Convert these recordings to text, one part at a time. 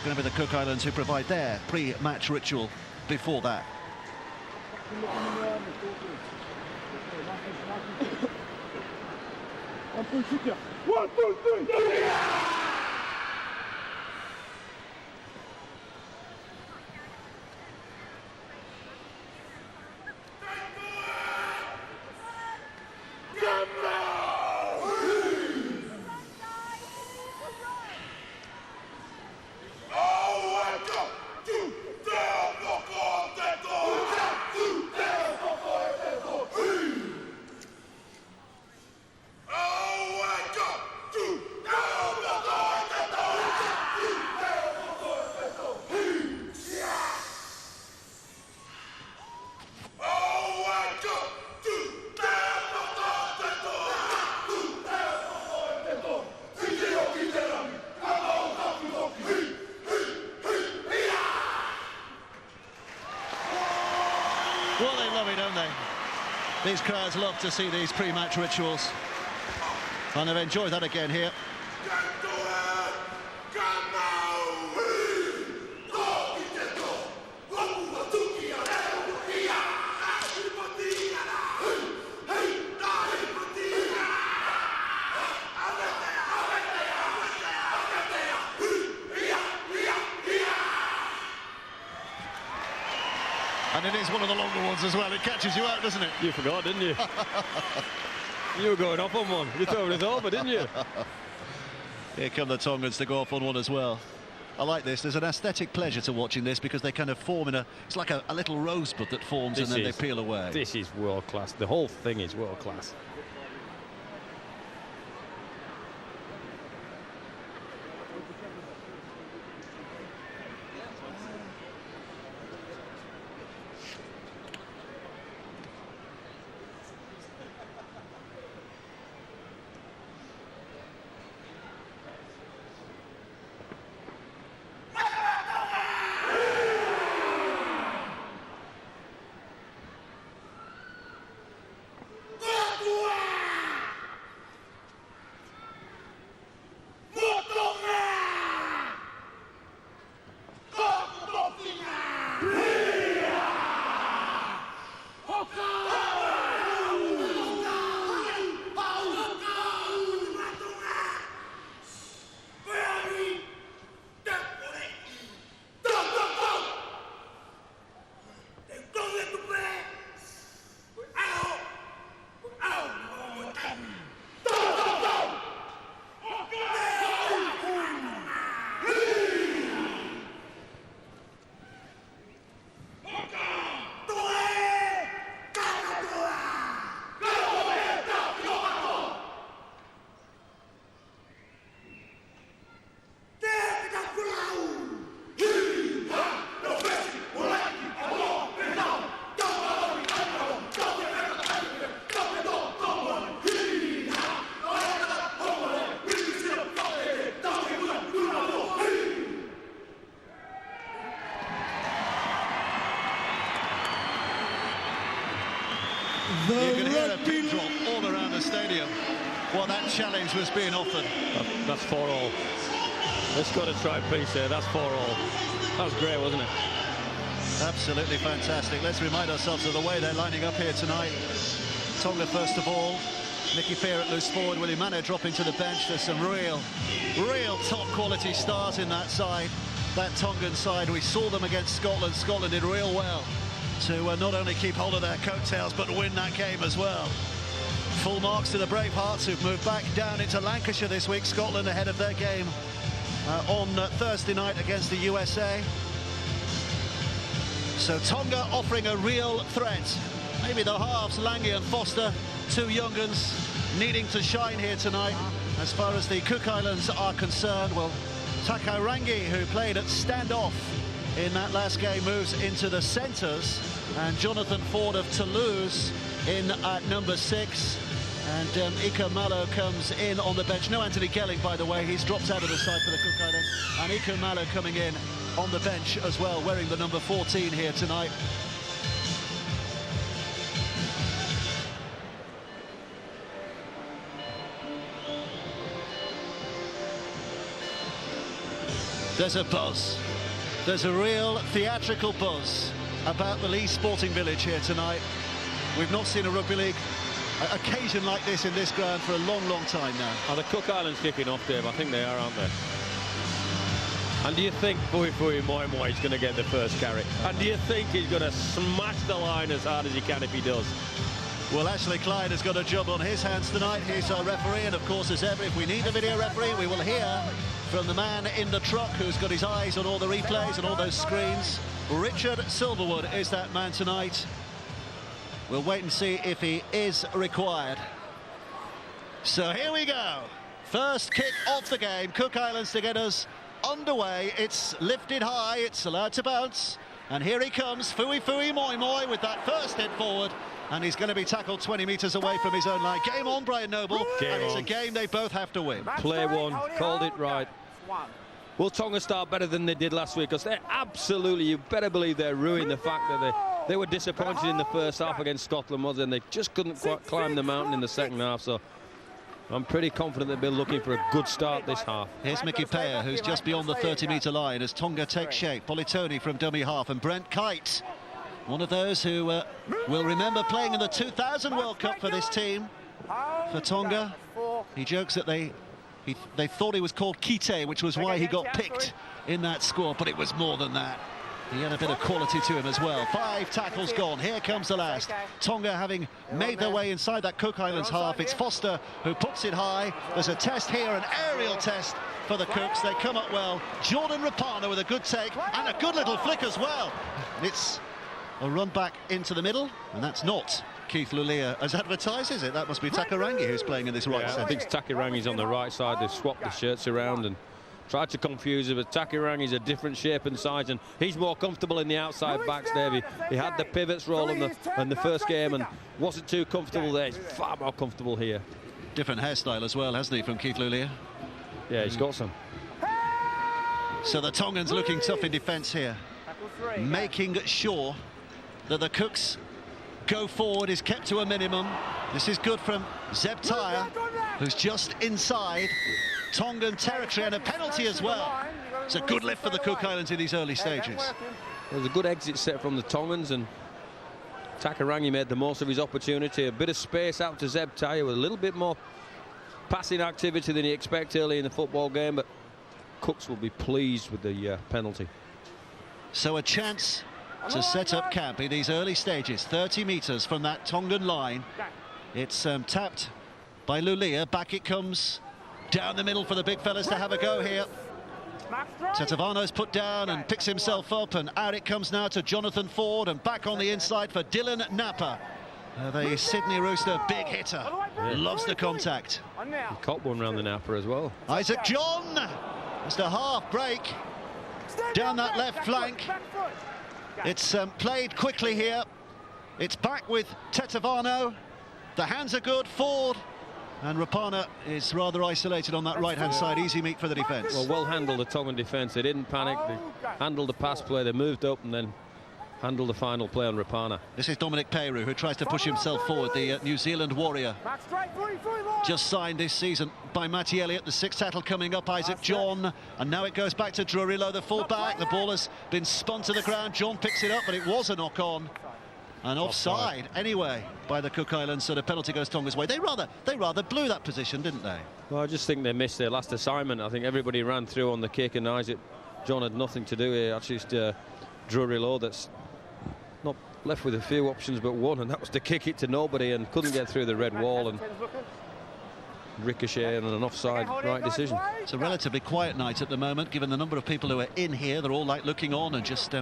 going to be the Cook Islands who provide their pre-match ritual before that. One, two, three. Well, they love it, don't they? These crowds love to see these pre-match rituals. And they've enjoyed that again here. And it is one of the longer ones as well. It catches you out, doesn't it? You forgot, didn't you? You were going off on one. You thought it was over, didn't you? Here come the Tongans to go off on one as well. I like this. There's an aesthetic pleasure to watching this because they kind of form in a... It's like a little rosebud that forms and then they peel away. This is world class. The whole thing is world class. You can hear a pin drop all around the stadium while that challenge was being offered. That's 4-all. Let's go to try piece there. That's 4-all. That was great, wasn't it? Absolutely fantastic. Let's remind ourselves of the way they're lining up here tonight. Tonga first of all. Nicky Fair at loose forward. Willie Mano dropping to the bench. There's some real top quality stars in that side. That Tongan side, we saw them against Scotland. Scotland did real well to not only keep hold of their coattails but win that game as well. Full marks to the Bravehearts who've moved back down into Lancashire this week. Scotland ahead of their game on Thursday night against the USA. So Tonga offering a real threat. Maybe the halves, Lange and Foster, two young uns needing to shine here tonight. As far as the Cook Islands are concerned, well, Takairangi, who played at standoff in that last game, moves into the centres, and Jonathan Ford of Toulouse in at number 6, and Ika Malo comes in on the bench. No Anthony Gelling, by the way, he's dropped out of the side for the Cook Islands, and Ika Malo coming in on the bench as well, wearing the number 14 here tonight. There's a buzz. There's a real theatrical buzz about the Lee Sporting Village here tonight. We've not seen a rugby league occasion like this in this ground for a long, long time now. Are the Cook Islands kicking off, Dave? I think they are, aren't they? And do you think Fui Fui Moi Moi is going to get the first carry? And do you think he's going to smash the line as hard as he can if he does? Well, Ashley Clyde has got a job on his hands tonight. He's our referee, and of course, as ever, if we need a video referee, we will hear from the man in the truck who's got his eyes on all the replays and all those screens. Richard Silverwood is that man tonight. We'll wait and see if he is required. So here we go. First kick off the game. Cook Islands to get us underway. It's lifted high. It's allowed to bounce. And here he comes, Fui Fui Moi Moi with that first hit forward. And he's going to be tackled 20 metres away from his own line. Game on, Brian Noble. And it's a game they both have to win. Play one, called it right. Will Tonga start better than they did last week? Because they're absolutely, you better believe they're ruining the fact that they were disappointed in the first half against Scotland, and they just couldn't quite climb the mountain in the second half. So I'm pretty confident they'll be looking for a good start this half. Here's Mickey Paya, who's just beyond the 30-metre line as Tonga takes shape. Politoni from dummy half, and Brent Kite, one of those who will remember playing in the 2000 World Cup for this team, for Tonga. He jokes that they thought he was called Kite, which was why he got picked in that squad, but it was more than that. He had a bit of quality to him as well. 5 tackles gone. Here comes the last. Tonga having made their way inside that Cook Islands half. It's Foster who puts it high. There's a test here, an aerial test for the Cooks. They come up well. Jordan Rapana with a good take and a good little flick as well. It's a run back into the middle, and that's not Keith Lulia as advertised, is it? That must be Takarangi who's playing in this right centre. I think Takarangi's on the right side. They've swapped the shirts around and tried to confuse it, but Takarangi's a different shape and size, and he's more comfortable in the outside backs, Davey. He had the pivots role in the first game and wasn't too comfortable there. He's far more comfortable here. Different hairstyle as well, hasn't he, from Keith Lulia? Yeah, he's got some. So the Tongans looking tough in defence here, making sure that the Cooks go forward is kept to a minimum. This is good from Zeb Tyre, who's just inside Tongan territory, and a penalty as well. It's a good lift for the Cook Islands in these early stages. There's a good exit set from the Tongans, and Takarangi made the most of his opportunity. A bit of space out to Zeb Tyre with a little bit more passing activity than he expected early in the football game, but Cooks will be pleased with the penalty. So a chance to set up camp in these early stages, 30 metres from that Tongan line. It's tapped by Lulia. Back it comes down the middle for the big fellas to have a go here. Tetevano's put down and picks himself up, and out it comes now to Jonathan Ford, and back on the inside for Dylan Napa. The Sydney Rooster, big hitter, loves the contact. He caught one round the Napa as well. Isaac John, just a half break down that left flank. It's played quickly here. It's back with Tetevano. The hands are good. Ford and Rapana is rather isolated on that right-hand side. Easy meat for the defence. Well handled the Tongan defence. They didn't panic. They handled the pass play. They moved up and then handled the final play on Rapana. This is Dominic Peru, who tries to push himself forward. The New Zealand warrior, just signed this season by Matty Elliott. The 6th tackle coming up. Isaac John, and now it goes back to Drurillo, the full-back. The ball has been spun to the ground. John picks it up, but it was a knock-on. And offside anyway by the Cook Islands, so the penalty goes Tonga's way. They rather blew that position, didn't they? Well, I just think they missed their last assignment. I think everybody ran through on the kick, and Isaac John had nothing to do here. Actually, it's Drurillo that's not left with a few options but one, and that was to kick it to nobody, and couldn't get through the red wall, and ricochet and an offside right decision. It's a relatively quiet night at the moment, given the number of people who are in here. They're all like looking on and just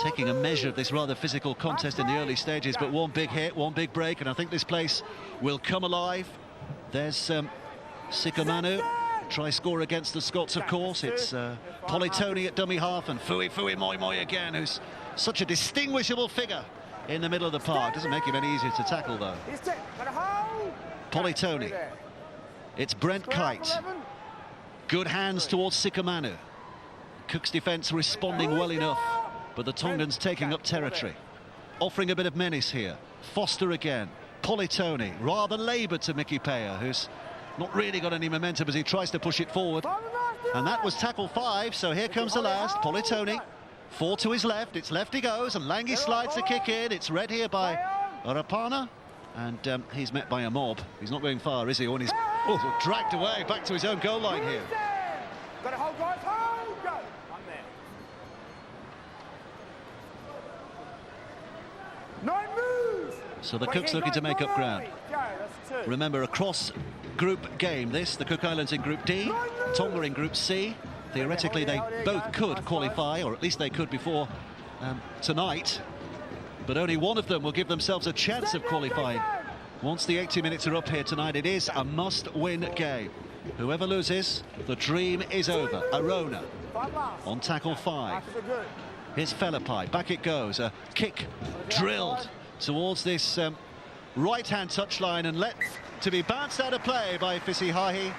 taking a measure of this rather physical contest in the early stages, but one big hit, one big break, and I think this place will come alive. There's Sikamanu, try score against the Scots, of course. It's Politoni at dummy half, and Fui Fui Moi Moi again, who's such a distinguishable figure in the middle of the park. Doesn't make him any easier to tackle, though. Politoni. It's Brent Kite. Good hands towards Sikamanu. Cook's defence responding well enough, but the Tongans taking up territory, offering a bit of menace here. Foster again, Politoni, rather laboured to Mickey Paya, who's not really got any momentum as he tries to push it forward. And that was tackle 5, so here comes the last, Politoni. 4 to his left, it's left he goes, and Langi slides the kick in. It's read here by Rapana, and he's met by a mob. He's not going far, is he? And he's dragged away back to his own goal line here. Got to hold, guys, hold, go. I'm there. 9 moves. So the Cooks looking to make up ground. Remember, a cross-group game this. The Cook Islands in Group D, Tonga in Group C. Theoretically, they both could qualify, or at least they could before tonight. But only one of them will give themselves a chance of qualifying. Once the 80 minutes are up here tonight, it is a must-win game. Whoever loses, the dream is over. Arona on tackle 5. Here's Felipai. Back it goes. A kick drilled towards this right-hand touchline and let to be bounced out of play by Fisihahi.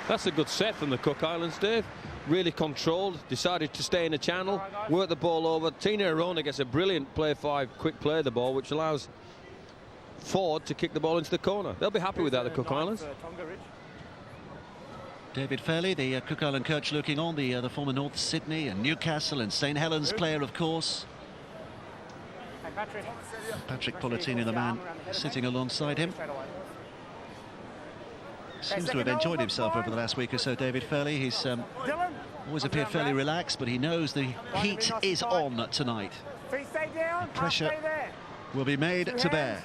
That's a good set from the Cook Islands, Dave. Really controlled, decided to stay in the channel, work the ball over. Tina Arona gets a brilliant play 5, quick play of the ball, which allows Ford to kick the ball into the corner. They'll be happy with that, the Cook Islands. David Fairley, the Cook Island coach, looking on, the former North Sydney and Newcastle and St Helens player, of course. Patrick Politini, the man sitting alongside him. Seems to have enjoyed himself over the last week or so, David Fairley. He's always appeared fairly relaxed, but he knows the heat is on tonight. And pressure will be made to bear.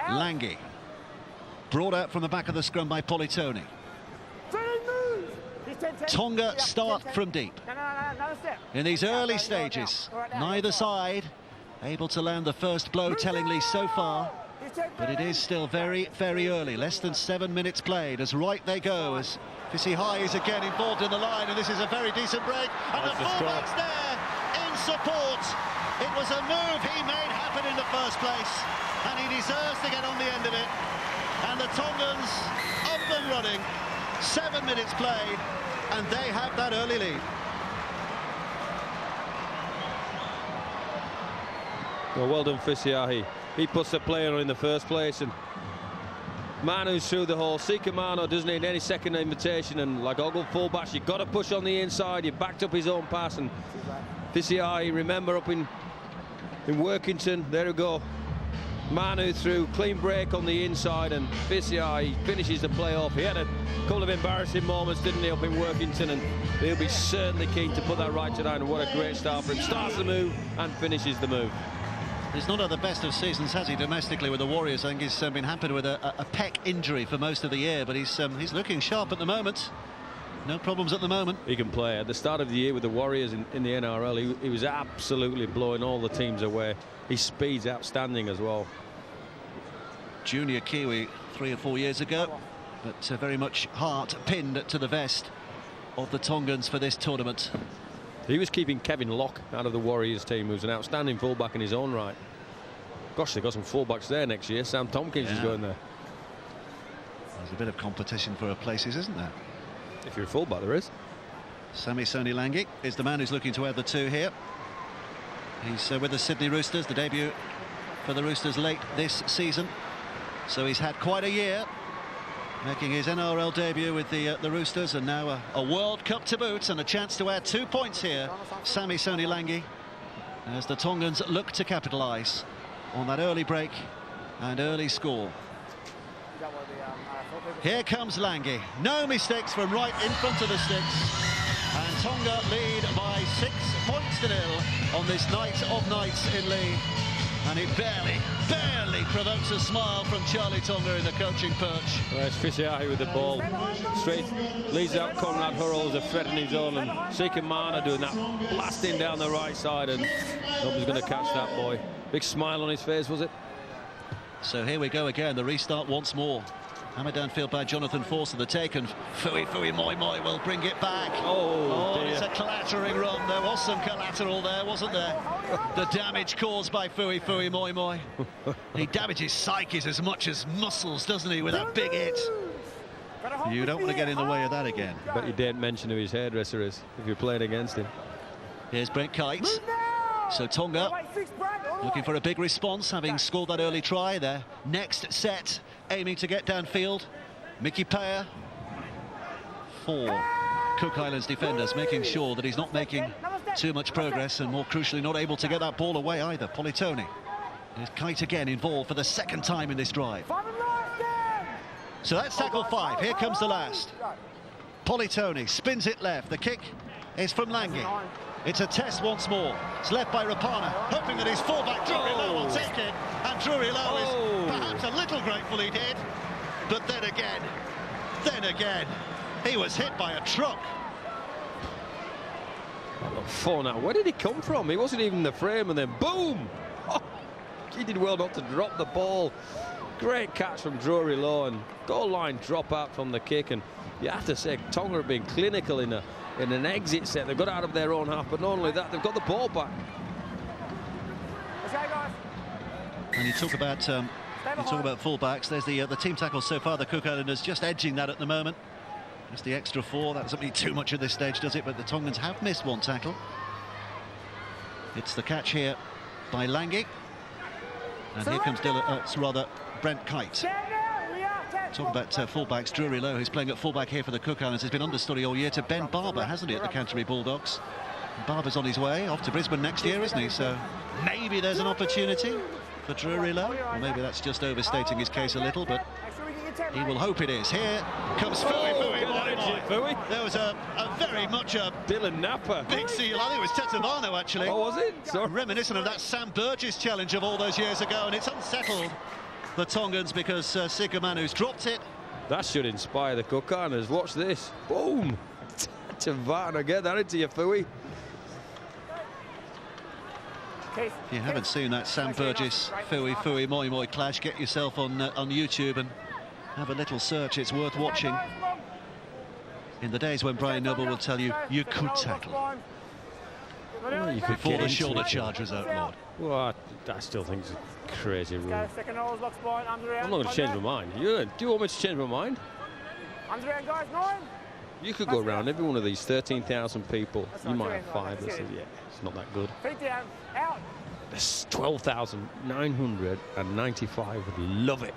Langi, brought out from the back of the scrum by Politoni. Tonga start from deep. In these early stages, neither side able to land the first blow tellingly so far. But it is still very, very early. Less than 7 minutes played as right they go as Fisihahi is again involved in the line, and this is a very decent break. And the fullback's there in support. It was a move he made happen in the first place, and he deserves to get on the end of it. And the Tongans up and running. 7 minutes played, and they have that early lead. Well done, Fisihahi. He puts the player in the first place, and Manu's through the hole. Sika Mano doesn't need any second invitation, and like Ogle fullbacks, you've got to push on the inside. You backed up his own pass, and Fisihahi, remember up in Workington, there we go. Manu through, clean break on the inside, and Fisihahi finishes the play off. He had a couple of embarrassing moments, didn't he, up in Workington, and he'll be certainly keen to put that right tonight, and what a great start for him. Starts the move and finishes the move. He's not had the best of seasons, has he, domestically with the Warriors? I think he's been hampered with a pec injury for most of the year, but he's looking sharp at the moment. No problems at the moment. He can play. At the start of the year with the Warriors in the NRL, he was absolutely blowing all the teams away. His speed's outstanding as well. Junior Kiwi 3 or 4 years ago, but very much heart pinned to the vest of the Tongans for this tournament. He was keeping Kevin Locke out of the Warriors team, who's an outstanding fullback in his own right. Gosh, they've got some fullbacks there next year. Sam Tompkins is going there. There's a bit of competition for places, isn't there? If you're a fullback, there is. Sami Sonilangi is the man who's looking to add the 2 here. He's with the Sydney Roosters, the debut for the Roosters late this season. So he's had quite a year, making his NRL debut with the Roosters, and now a World Cup to boot, and a chance to add 2 points here. Sami Sonilangi, as the Tongans look to capitalise on that early break and early score. Here comes Langi. No mistakes from right in front of the sticks. And Tonga lead by 6 points to 0 on this night of nights in Lee. And it barely provokes a smile from Charlie Tonga in the coaching perch. Well, it's Fisihahi with the ball. Straight leads out Conrad Hurrell's a threat in his own, and Sika Mana doing that, blasting down the right side, and nobody's going to catch that boy. Big smile on his face, was it? So here we go again, the restart once more. Hammered downfield by Jonathan Forster, the take, and Fui Moi Moi will bring it back. Oh it's a clattering run. There was some collateral there, wasn't there? The damage caused by Fui Moi Moi. He damages psyches as much as muscles, doesn't he, with that big hit? You don't want to get in the way of that again. But you didn't mention who his hairdresser is if you're playing against him. Here's Brent Kite. So Tonga looking for a big response, having scored that early try. Their next set aiming to get downfield. Mickey Payer. 4. Cook Islands defenders, making sure that he's not making too much progress, and more crucially not able to get that ball away either. Politoni is kite again involved for the second time in this drive. So that's tackle 5. Here comes the last. Politoni spins it left. The kick is from Lange. It's a test once more. It's left by Rapana, hoping that his fullback Drury Lowe will take it, and Drury Lowe is perhaps a little grateful he did. But then again, he was hit by a truck. Four now. Where did he come from? He wasn't even in the frame, and then boom! Oh, he did well not to drop the ball. Great catch from Drury Lowe, and goal line drop out from the kick. And you have to say, Tonga have been clinical in an exit set. They've got out of their own half, but not only that, they've got the ball back. And you talk about fullbacks. There's the team tackle so far. The Cook Islanders just edging that at the moment. Just the extra 4. That doesn't mean too much at this stage, does it? But the Tongans have missed one tackle. It's the catch here by Lange. And here comes Brent Kite. Talk about fullbacks. Drury Lowe, who's playing at fullback here for the Cook Islands, has been understudy all year to Ben Barber, hasn't he, at the Canterbury Bulldogs? Barber's on his way off to Brisbane next year, isn't he? So maybe there's an opportunity for Drury Lowe, or maybe that's just overstating his case a little, but he will hope it is. Here comes Fui. There was a very much a Dylan Napper. Big seal. I think it was Tetevano, actually. Oh, was it? Sorry. Reminiscent of that Sam Burgess challenge of all those years ago, and it's unsettled the Tongans because Sikumanu's dropped it. That should inspire the Cook Islanders. Watch this. Boom! Tetevano, get that into your Fui. If you haven't seen that Sam Burgess Fui Moi Moi clash, get yourself on YouTube and have a little search. It's worth watching. In the days when Brian Noble will tell you could tackle You could before get the into shoulder it. charge was outlawed. Well, I still think it's a crazy rule. I'm not going to change my mind. Do you want me to change my mind? You could go around every one of these 13,000 people. You might have 5 that say, yeah, it's not that good. There's 12,995 would love it.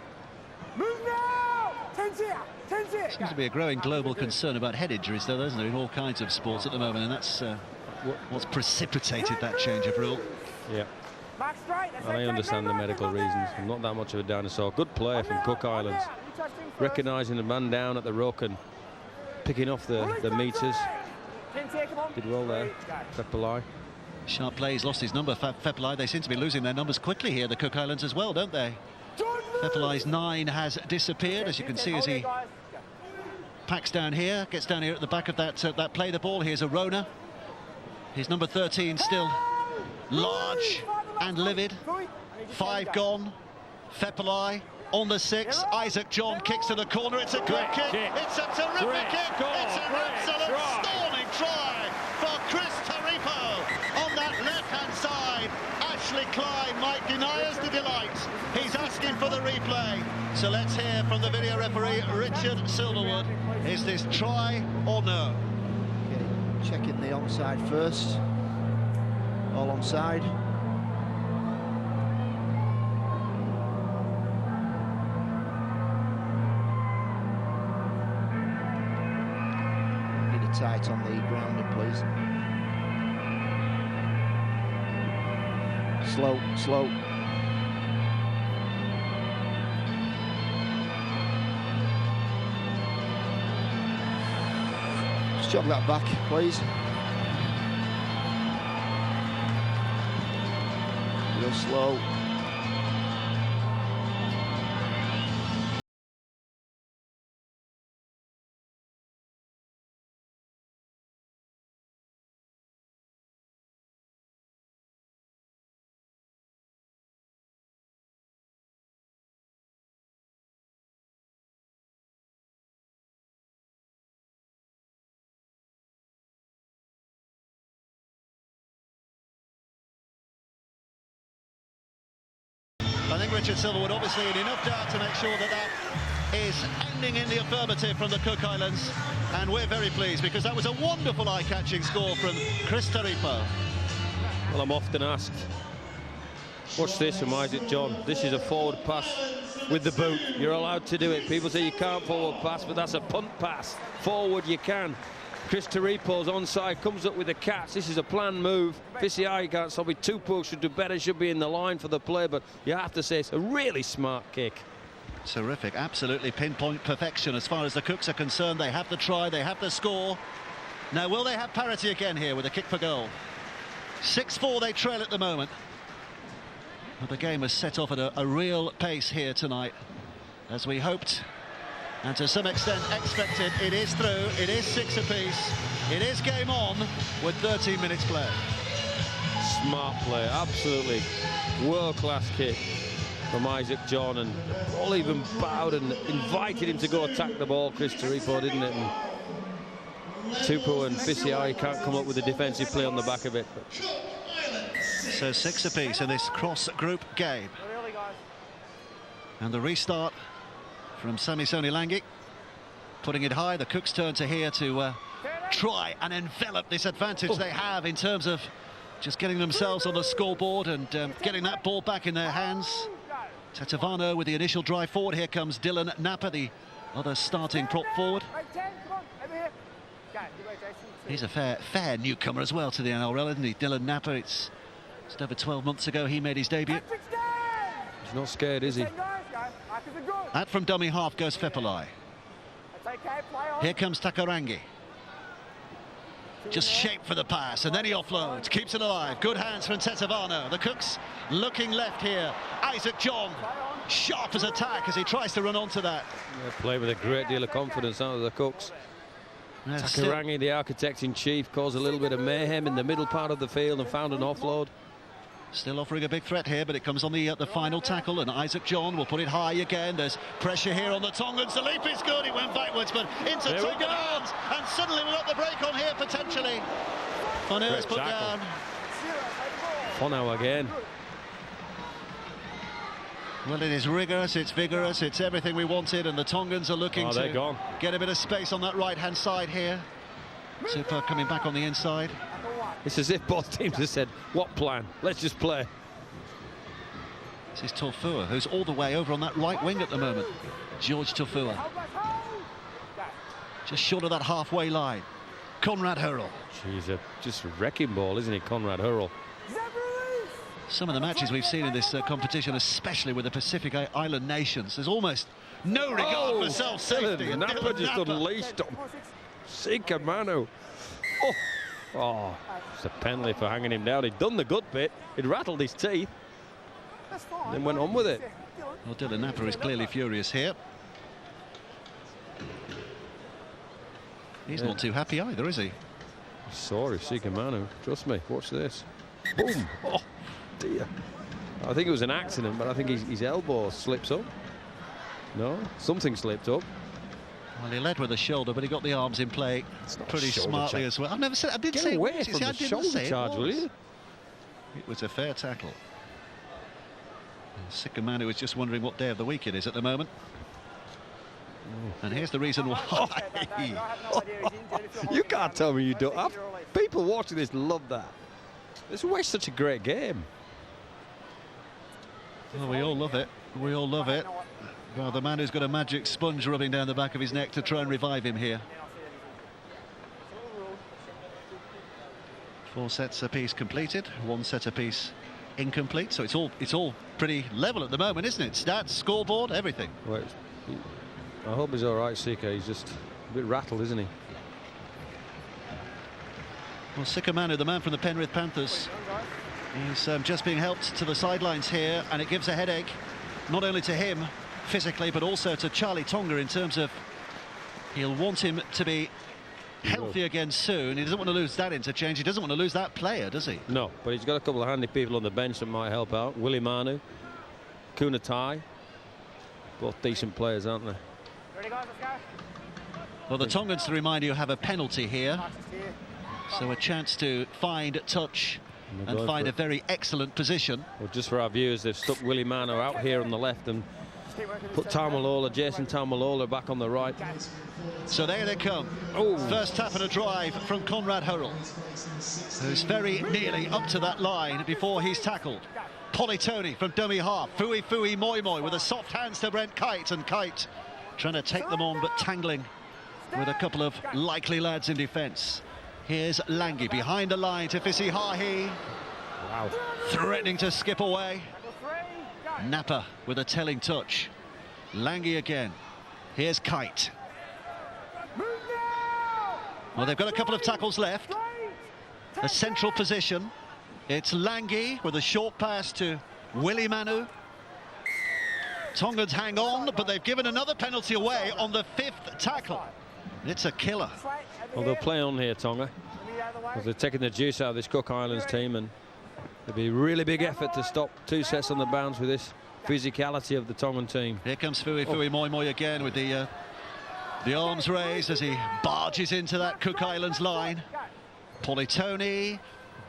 Seems to be a growing global concern about head injuries, though, isn't there, in all kinds of sports at the moment, and that's what's precipitated that change of rule. Yeah. And I understand the medical reasons. I'm not that much of a dinosaur. Good play from Cook Islands. Recognising the man down at the ruck and picking off the meters. Did well there, Fepelai. Sharp play, he's lost his number, Fepelai. They seem to be losing their numbers quickly here, the Cook Islands as well, don't they? Fepelai's 9 has disappeared, as you can see as he packs down here, gets down here at the back of that play the ball. Here's Arona. His number 13 still large and livid. 5 gone. Fepelai on the 6. Isaac John kicks to the corner. It's a good kick. It's a terrific kick. It's an absolute storming try for Chris Taripo on that left-hand side. Ashley Klein might deny us the delight. He's asking for the replay. So let's hear from the video referee, Richard Silverwood. Is this try or no? Okay, checking the onside first. All onside. Need it tight on the grounding, please. Slow. Just jog that back, please. Real slow. I think Richard Silverwood obviously in enough doubt to make sure that that is ending in the affirmative from the Cook Islands, and we're very pleased because that was a wonderful eye-catching score from Chris Taripo. Well, I'm often asked, watch this from Isaac John. This is a forward pass with the boot. You're allowed to do it. People say you can't forward pass, but that's a punt pass. Forward you can. Chris Taripo's onside, comes up with the catch. This is a planned move. Visiai can't stop it. Tupou should do better, should be in the line for the play, but you have to say it's a really smart kick. Terrific, absolutely pinpoint perfection as far as the Cooks are concerned. They have the try, they have the score. Now, will they have parity again here with a kick for goal? 6-4 they trail at the moment. But the game has set off at a real pace here tonight, as we hoped. And to some extent expected. It is through, it is 6 apiece, it is game on with 13 minutes play. Smart play, absolutely world-class kick from Isaac John, and all even bowed and invited him to go attack the ball, Chris Taripo, didn't it? And Tupou and Visiai can't come up with a defensive play on the back of it. So 6 apiece in this cross-group game. And the restart from Sami Sonilangi, putting it high. The Cooks turn to here to try and envelop this advantage they have in terms of just getting themselves on the scoreboard and getting that ball back in their hands. Tetevano with the initial drive forward. Here comes Dylan Napa, the other starting prop forward. He's a fair newcomer as well to the NRL, isn't he? Dylan Napa, it's just over 12 months ago he made his debut. He's not scared, is he? Out from dummy half goes Fepelai. Here comes Takarangi. Just shaped for the pass, and then he offloads, keeps it alive. Good hands from Tetevano. The Cooks looking left here. Isaac John, sharp as attack as he tries to run onto that. Yeah, play with a great deal of confidence out of the Cooks. Takarangi, the architect-in-chief, caused a little bit of mayhem in the middle part of the field and found an offload. Still offering a big threat here, but it comes on the final tackle, and Isaac John will put it high again. There's pressure here on the Tongans. The leap is good. He went backwards, but into Tongan arms, and suddenly we've got the break on here potentially. Fonau's put down. Fonau again. Well, it is rigorous, it's vigorous, it's everything we wanted, and the Tongans are looking to get a bit of space on that right-hand side here. Super coming back on the inside. It's as if both teams have said, what plan? Let's just play. This is Tofua, who's all the way over on that right wing at the moment. George Tofua. Just short of that halfway line. Conrad Hurrell. Jeez, just a wrecking ball, isn't he, Conrad Hurrell? Some of the matches we've seen in this competition, especially with the Pacific Island nations, there's almost no regard for self-safety. Napa just unleashed him. Sika Manu. Oh, it's a penalty for hanging him down. He'd done the good bit. He'd rattled his teeth. And then went on with it. Well, Dylan Napa is clearly furious here. He's not too happy either, is he? Sorry, Sika Manu. Trust me. Watch this. Boom. Oh, dear. I think it was an accident, but I think his elbow slips up. No, something slipped up. Well, he led with the shoulder, but he got the arms in play pretty smartly as well. I've never said. I didn't say away from the shoulder charge, will you? It was a fair tackle. Sika Manu was just wondering what day of the week it is at the moment. And here's the reason why. You can't tell me you don't. People watching this love that. It's always such a great game. Well, we all love it. We all love it. Well, the man who's got a magic sponge rubbing down the back of his neck to try and revive him here. 4 sets apiece completed, 1 set apiece incomplete. So it's all pretty level at the moment, isn't it? Stats, scoreboard, everything. Well, I hope he's all right, Sika. He's just a bit rattled, isn't he? Well, Sika Manu, the man from the Penrith Panthers, he's just being helped to the sidelines here, and it gives a headache not only to him physically, but also to Charlie Tonga in terms of he'll want him to be healthy again soon. He doesn't want to lose that interchange. He doesn't want to lose that player, does he? No, but he's got a couple of handy people on the bench that might help out. Willie Manu, Kunatai, both decent players, aren't they? Well, the Tongans, to remind you, have a penalty here, so a chance to find touch and find a very excellent position. Well, just for our viewers, they've stuck Willie Manu out here on the left and put Taumalola, Jason Taumalola, back on the right. So there they come. Oh. First tap and a drive from Conrad Hurrell, who's very nearly up to that line before he's tackled. Politoni from dummy half. Moi with a soft hands to Brent Kite, and Kite trying to take them on but tangling with a couple of likely lads in defence. Here's Langi behind the line to Fisi Hahi. Wow. Threatening to skip away. Napa with a telling touch. Langi again. Here's Kite. Well, they've got a couple of tackles left. A central position. It's Langi with a short pass to Willie Manu. Tongans hang on, but they've given another penalty away on the 5th tackle. It's a killer. Well, they'll play on here, Tonga, because they're taking the juice out of this Cook Islands team, and it'll be a really big effort to stop 2 sets on the bounce with this physicality of the Tongan team. Here comes Fui Moi Moi again with the arms raised as he barges into that Cook Islands line. Politoni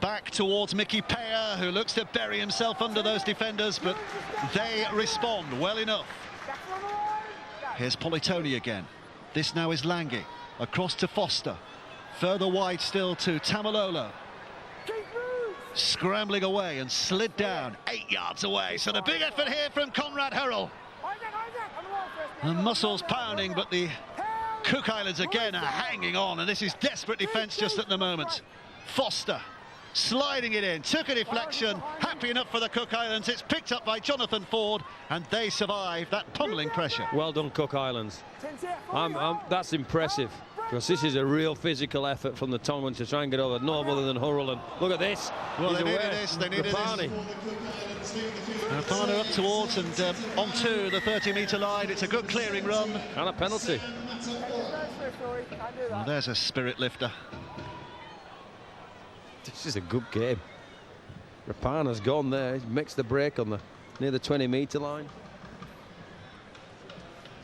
back towards Mickey Paya, who looks to bury himself under those defenders, but they respond well enough. Here's Politoni again. This now is Langi. Across to Foster. Further wide still to Tamalolo. Scrambling away and slid down 8 yards away. So the big effort here from Conrad Hurrell. The muscles pounding, but the Cook Islands again are hanging on, and this is desperate defence just at the moment. Foster sliding it in, took a deflection, happy enough for the Cook Islands. It's picked up by Jonathan Ford, and they survive that pummelling pressure. Well done, Cook Islands. That's impressive, because this is a real physical effort from the Tongans to try and get over no other than Hurrell. And look at this. Well, they needed this. They needed Rapani. this. Rapani up towards and onto the 30-metre line. It's a good clearing run. And a penalty. Well, there's a spirit lifter. This is a good game. Rapana's gone there. He's mixed the break on near the 20-metre line.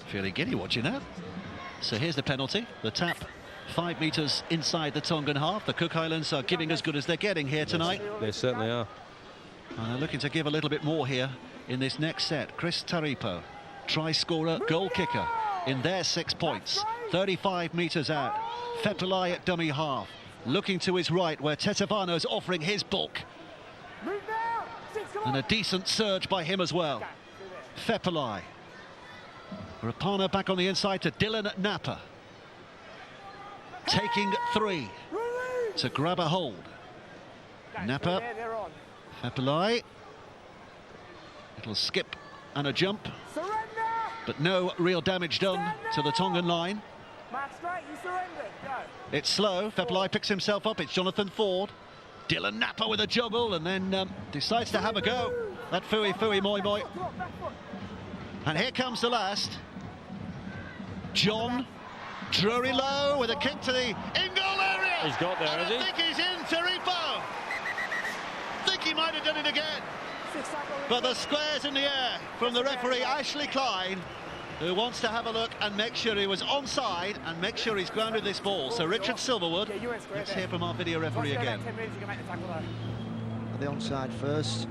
Feeling giddy watching that. So here's the penalty. The tap 5 metres inside the Tongan half. The Cook Islands are giving as good as they're getting here tonight. They certainly are. And they're looking to give a little bit more here in this next set. Chris Taripo, try scorer, goal kicker in their 6 points. 35 metres out. Fepelai at dummy half. Looking to his right where Tetevano's offering his bulk. And a decent surge by him as well. Fepelai. Rapana back on the inside to Dylan Napa. Taking 3 to grab a hold. Napa. Fepelai. Little skip and a jump. But no real damage done to the Tongan line. It's slow. Fepelai picks himself up. It's Jonathan Ford. Dylan Napa with a juggle and then decides to have a go at Fui Moi Moi. And here comes the last. John Drury Lowe with a kick to the in-goal area. He's got there, has he? I think he's in. Taripo. Think he might have done it again. But the square's in the air from the referee Ashley Klein, who wants to have a look and make sure he was onside and make sure he's grounded this ball. So Richard Silverwood, let's hear from our video referee again. Are they onside first?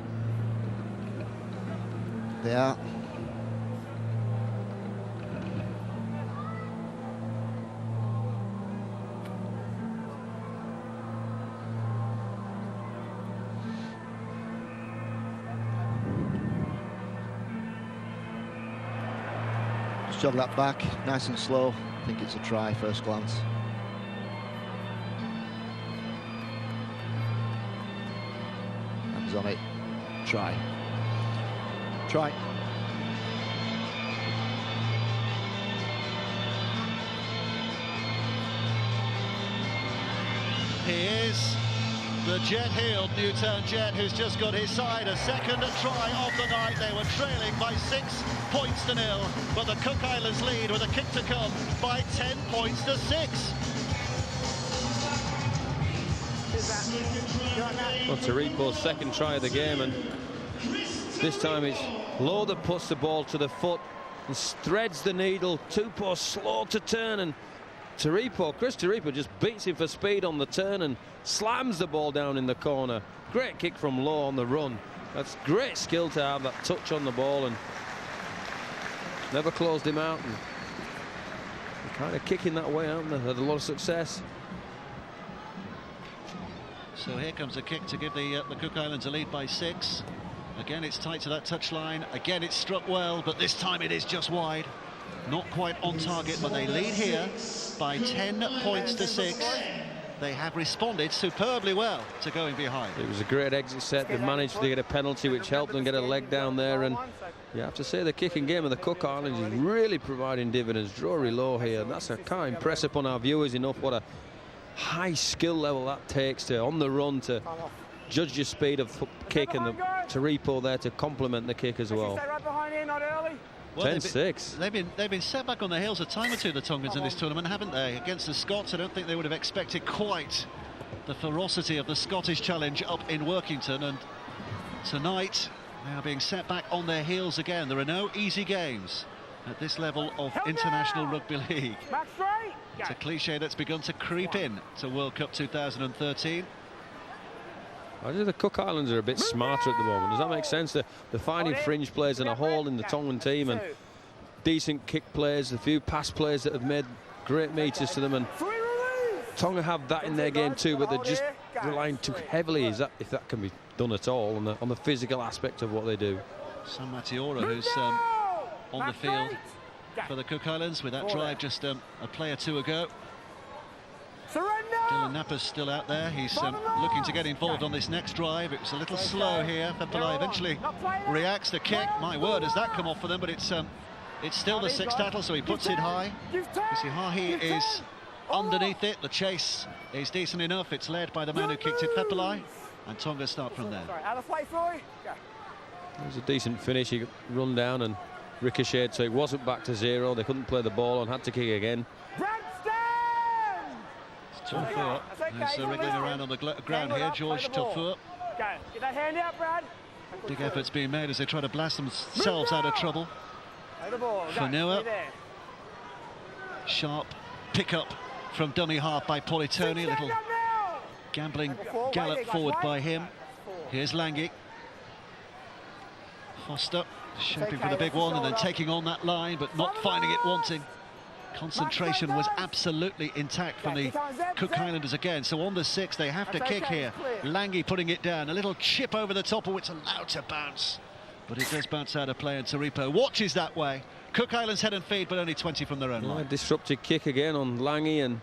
They are. Jog that back, nice and slow. I think it's a try, first glance. Hands on it. Try. Try. He is the jet-heeled Newtown Jet, who's just got his side a second try of the night. They were trailing by 6 points to 0, but the Cook Islands lead with a kick to come by 10 points to 6. Well, Taripo's second try of the game, and this time it's Lowe that puts the ball to the foot and threads the needle. Tupou slow to turn, and Chris Taripo just beats him for speed on the turn and slams the ball down in the corner. Great kick from Lowe on the run. That's great skill to have that touch on the ball, and never closed him out. And kind of kicking that way, haven't they? Had a lot of success. So here comes a kick to give the Cook Islands a lead by 6. Again, it's tight to that touchline. Again, it's struck well, but this time it is just wide. not quite on target, but they lead here by 10 points to 6. They have responded superbly well to going behind. It was a great exit set. They managed to get a penalty, which helped them get a leg down there. And you have to say the kicking game of the Cook Islands is really providing dividends. Drury low here, and that's a can't impress upon our viewers enough what a high skill level that takes to on the run to judge your speed of kick, and the Taripo there to complement the kick as well. Well, 10-6. They've been set back on their heels a time or two, the Tongans, in this tournament, haven't they? Against the Scots, I don't think they would have expected quite the ferocity of the Scottish challenge up in Workington, and tonight they are being set back on their heels again. There are no easy games at this level of international rugby league. It's a cliche that's begun to creep in to World Cup 2013. I think the Cook Islands are a bit smarter at the moment. Does that make sense? They're finding fringe players in a hole in the Tongan team, and decent kick players, a few pass players that have made great meters to them, and Tonga have that in their game too, but they're just relying too heavily, if that can be done at all, on the physical aspect of what they do. Sam Matiora, who's on the field for the Cook Islands with that drive just a play or two ago. Dylan Napper's still out there. He's looking to get involved on this next drive. It was a little slow here. Fepelai eventually reacts to kick. My word, has that come off for them? But it's still the sixth tackle, so he puts it high. Isihahi is underneath it. The chase is decent enough. It's led by the man who kicked it, Fepelai, and Tonga start from there. It was a decent finish. He got run down and ricocheted, so it wasn't back to 0. They couldn't play the ball and had to kick again. Tufur is wriggling around on the ground here. George Tufur. Get that hand out, Brad. Big efforts being made as they try to blast themselves out of trouble. Fanua. Sharp pick-up from dummy half by Politoni. Little gambling gallop forward by him. Here's Langi. Foster shaping for the big one and then taking on that line, but not finding it wanting. Concentration was absolutely intact from the Cook Islanders again. So on the 6, they have to kick here. Langi putting it down. A little chip over the top, it's allowed to bounce. But it does bounce out of play, and Taripo watches that way. Cook Islands head and feed, but only 20 from their own line. Disruptive kick again on Langi, and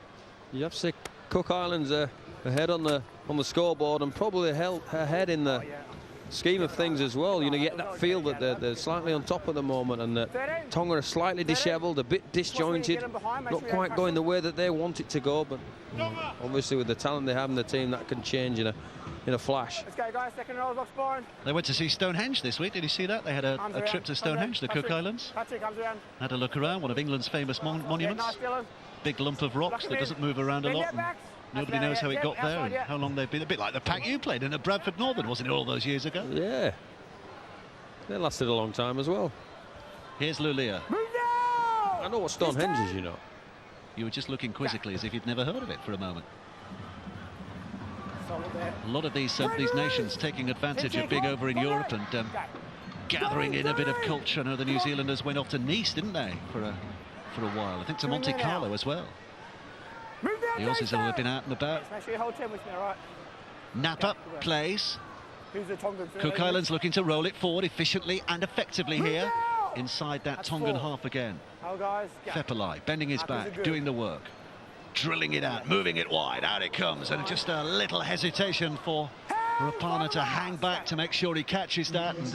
you have to say Cook Islands are ahead on the scoreboard, and probably ahead in the scheme of things as well. You know, you get that feel that they're slightly on top at the moment, and that Tonga are slightly dishevelled, a bit disjointed, not quite going the way that they want it to go, but obviously with the talent they have in the team, that can change in a flash. Let's go, guys. Second row, box boring. They went to see Stonehenge this week. Did you see that? They had a trip to Stonehenge, the Cook Islands. Had a look around, one of England's famous monuments. Big lump of rocks that doesn't move around a lot. Nobody knows how it got there and how long they've been. A bit like the pack you played in at Bradford Northern, wasn't it, all those years ago? Yeah. They lasted a long time as well. Here's Lulia. I know what Stonehenge is, you know. You were just looking quizzically as if you'd never heard of it for a moment. A lot of these nations taking advantage of being over in Europe and gathering in a bit of culture. I know the New Zealanders went off to Nice, didn't they, for a while? I think to Monte Carlo as well. The Aussies have been out and about. Make sure you hold 10 with me, all right? Napper plays. Cook Islands looking to roll it forward efficiently and effectively here. Inside that Tongan half again. Fepelai bending his back, doing the work. Drilling it out, moving it wide. Out it comes, and just a little hesitation for Rapana to hang back to make sure he catches that, and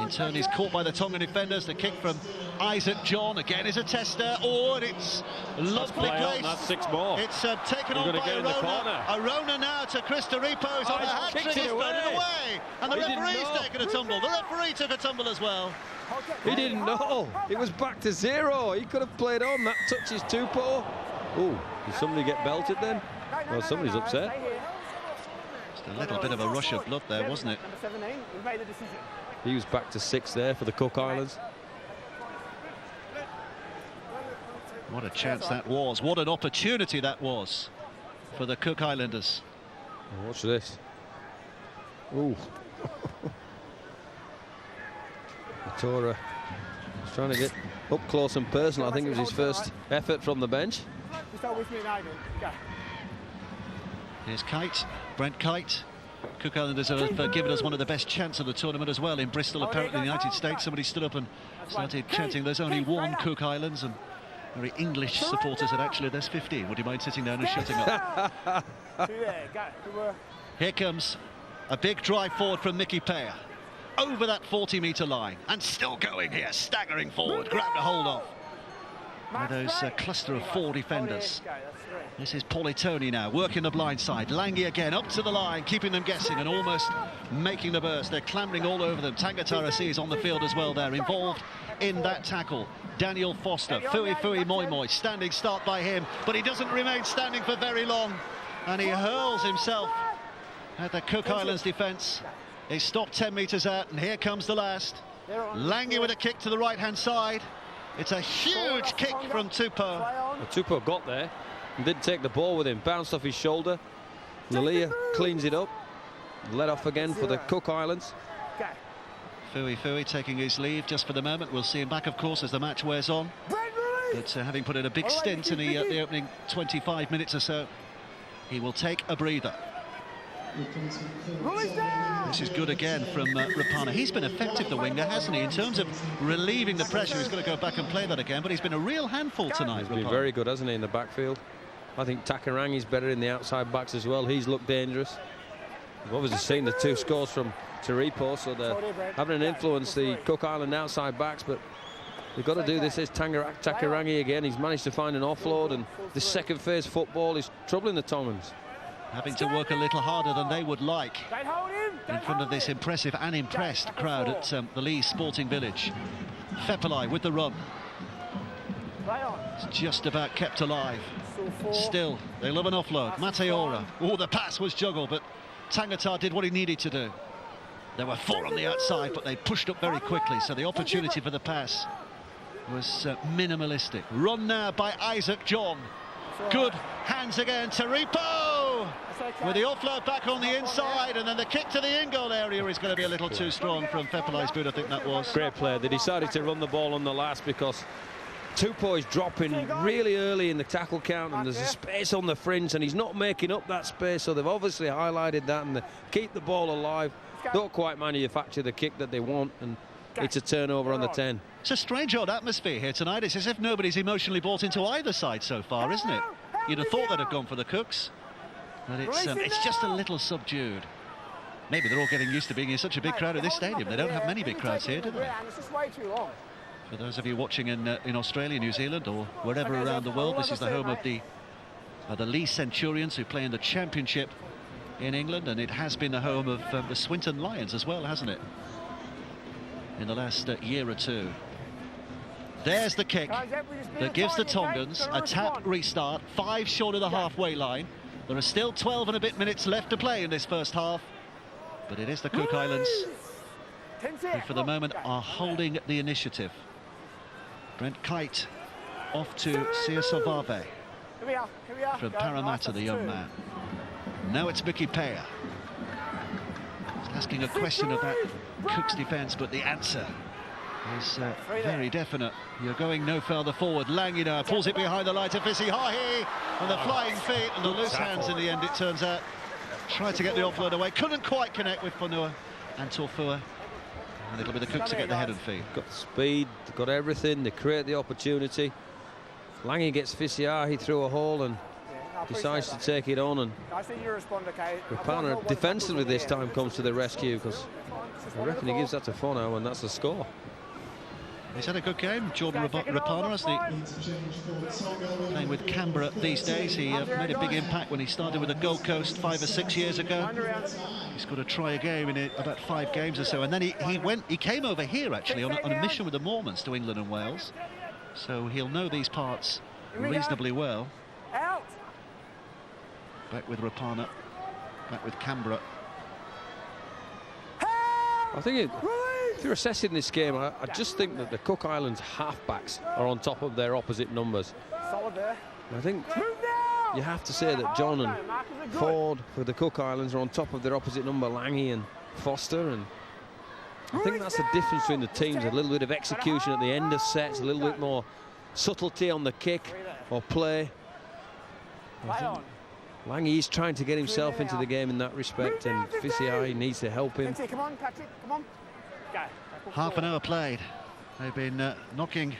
in turn he's caught by the Tongan defenders. The kick from Isaac John again is a tester. Oh, and it's lovely place. That's 6 more. It's taken on by Arona. Arona now to Chris Taripo, who's on a hat-trick. He's thrown it away, and the referee's taken a tumble. The referee took a tumble as well. He didn't know. It was back to 0. He could have played on. That touch is too poor. Oh, did somebody get belted then? Well, somebody's upset. A little bit of a rush of blood there, wasn't it? He was back to 6 there for the Cook Islands. What a chance that was. What an opportunity that was for the Cook Islanders. Oh, watch this. Ooh. Matora was trying to get up close and personal. I think it was his first effort from the bench. Here's Kite, Brent Kite. Cook Islanders have given us one of the best chants of the tournament as well in Bristol, apparently in the United States. Somebody stood up and started chanting there's only one Cook Islands, and very English supporters said actually there's 15. Would you mind sitting down and shutting up? Here comes a big drive forward from Mickey Payer. Over that 40-metre line, and still going here, staggering forward, grabbed a hold of by those cluster of 4 defenders. This is Politoni now, working the blind side. Langi again, up to the line, keeping them guessing and almost making the burst. They're clambering all over them. Tonga is on the field as well there, involved in that tackle. Daniel Foster, Fui Moi Moi, standing start by him, but he doesn't remain standing for very long, and he hurls himself at the Cook Islands defence. He stopped 10 metres out, and here comes the last. Langi with a kick to the right-hand side. It's a huge kick from Tupou. Well, Tupou got there and didn't take the ball with him. Bounced off his shoulder. Nalia cleans it up. Let off again for the Cook Islands. Fui taking his leave just for the moment. We'll see him back, of course, as the match wears on. But having put in a big stint in the opening 25 minutes or so, he will take a breather. This is good again from Rapana. He's been effective, the winger, hasn't he, in terms of relieving the pressure. He's going to go back and play that again, but he's been a real handful tonight. He's been very good, hasn't he, in the backfield. I think Takarangi's better in the outside backs as well. He's looked dangerous. We've obviously seen the 2 scores from Taripo, so they're having an influence, the Cook Island outside backs, but they've got to do this. There's Takarangi again. He's managed to find an offload, and this second phase football is troubling the Tongans. Having to work a little harder than they would like in front of this impressive and impressed crowd at the Lee Sporting Village. Fepelai with the run. It's just about kept alive. Still, they love an offload. Mateora. Oh, the pass was juggled, but Tangata did what he needed to do. There were 4 on the outside, but they pushed up very quickly, so the opportunity for the pass was minimalistic. Run now by Isaac John. Good hands again, Taripo! With the offload back on the inside, and then the kick to the in-goal area is going to be a little too strong from Fepelai's boot, I think that was. Great play. They decided to run the ball on the last because Tupou is dropping really early in the tackle count, and there's a space on the fringe, and he's not making up that space, so they've obviously highlighted that, and they keep the ball alive. Don't quite manufacture the kick that they want, and it's a turnover on the 10. It's a strange odd atmosphere here tonight. It's as if nobody's emotionally bought into either side so far, isn't it? You'd have thought they'd have gone for the Cooks, but it's just a little subdued. Maybe they're all getting used to being in such a big crowd at this stadium. They don't have many big crowds here, do they? For those of you watching in Australia, New Zealand, or wherever around the world, this is the home of the Lee Centurions, who play in the Championship in England, and it has been the home of the Swinton Lions as well, hasn't it, in the last year or two. There's the kick that gives the Tongans a tap restart, 5 short of the halfway line. There are still 12 and a bit minutes left to play in this first half, but it is the Cook Islands who for the moment are holding the initiative. Brent Kite off to Siasovave from Parramatta, the young man. Now it's Mickey Payer. He's asking a question of that Cook's defence, but the answer is very definite. You're going no further forward. Langi now pulls it behind the line to Fisihahi, and the flying feet and the loose hands in the end, it turns out. Tried to get the offload away, couldn't quite connect with Fonua and Torfua. And it'll be the Cooks to get the head and feet. Got speed, got everything, they create the opportunity. Langi gets Fisihahi through a hole and decides to take it on, and Rapana defensively this time comes to the rescue, because I reckon he gives that to Fono, and that's the score. He's had a good game, Jordan Rapana, hasn't he? Playing with Canberra these days. He made a big impact when he started with the Gold Coast 5 or 6 years ago. He's got to try a game in about 5 games or so, and then he came over here actually on a mission with the Mormons to England and Wales, so he'll know these parts reasonably well. Back with Rapana, back with Canberra. I think if you're assessing this game, I just think that the Cook Islands halfbacks are on top of their opposite numbers. I think you have to say that John and Ford for the Cook Islands are on top of their opposite number, Langi and Foster, and I think that's the difference between the teams. A little bit of execution at the end of sets, a little bit more subtlety on the kick or play. Lange is trying to get himself into the game in that respect, and Fisiai needs to help him. Come on, catch it, come on. Go. Half an hour played. They've been knocking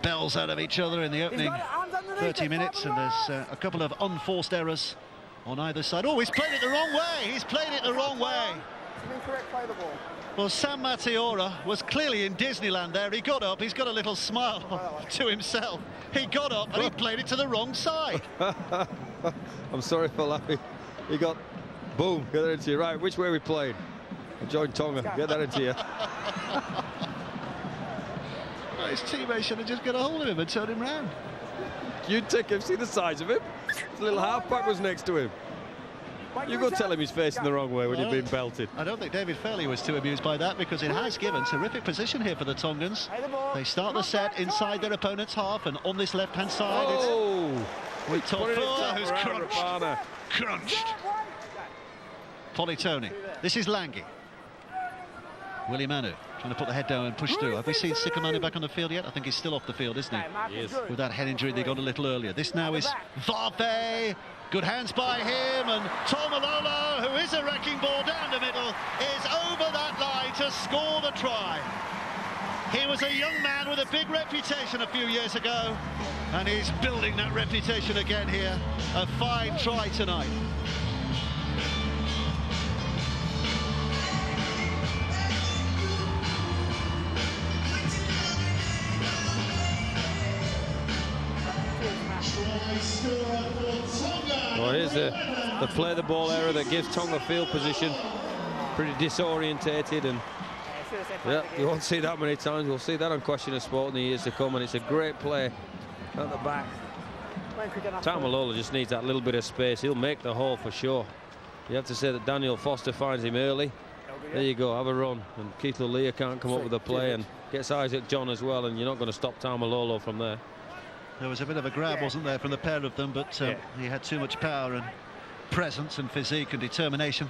bells out of each other in the opening 30 minutes, and there's a couple of unforced errors on either side. Oh, he's played it the wrong way. He's played it the wrong way. It's an incorrect play the ball. Well, Sam Matiora was clearly in Disneyland there. He got up, he's got a little smile to himself. He got up and he played it to the wrong side. I'm sorry for laughing. He got, boom, get that into you. Right, which way are we playing? I joined Tonga, get that into you. Well, his teammate should have just got a hold of him and turned him round. You'd take him, see the size of him? The little halfback was next to him. You go tell him he's facing the wrong way when you've been belted. I don't think David Fairley was too amused by that, because it has given terrific position here for the Tongans. They start the set inside their opponent's half, and on this left-hand side it's Tofua, who's crunched. Politoni. This is Lange. Willie Manu trying to put the head down and push through. Have we seen Sikamanu back on the field yet? I think he's still off the field, isn't he? Yes. With that head injury they got a little earlier. This now is Varve. Good hands by him, and Tomalolo, who is a wrecking ball down the middle, is over that line to score the try. He was a young man with a big reputation a few years ago, and he's building that reputation again here. A fine try tonight. Well, here's the play the ball error that gives Tonga field position. Pretty disorientated, and yeah, you won't see that many times. We'll see that on Question of Sport in the years to come, and it's a great play at the back. Taumalola just needs that little bit of space. He'll make the hole for sure. You have to say that Daniel Foster finds him early. There you go, have a run, and Keith Leah can't come up with a play, and gets Isaac John as well, and you're not going to stop Taumalolo from there. There was a bit of a grab, wasn't there, from the pair of them, but he had too much power and presence and physique and determination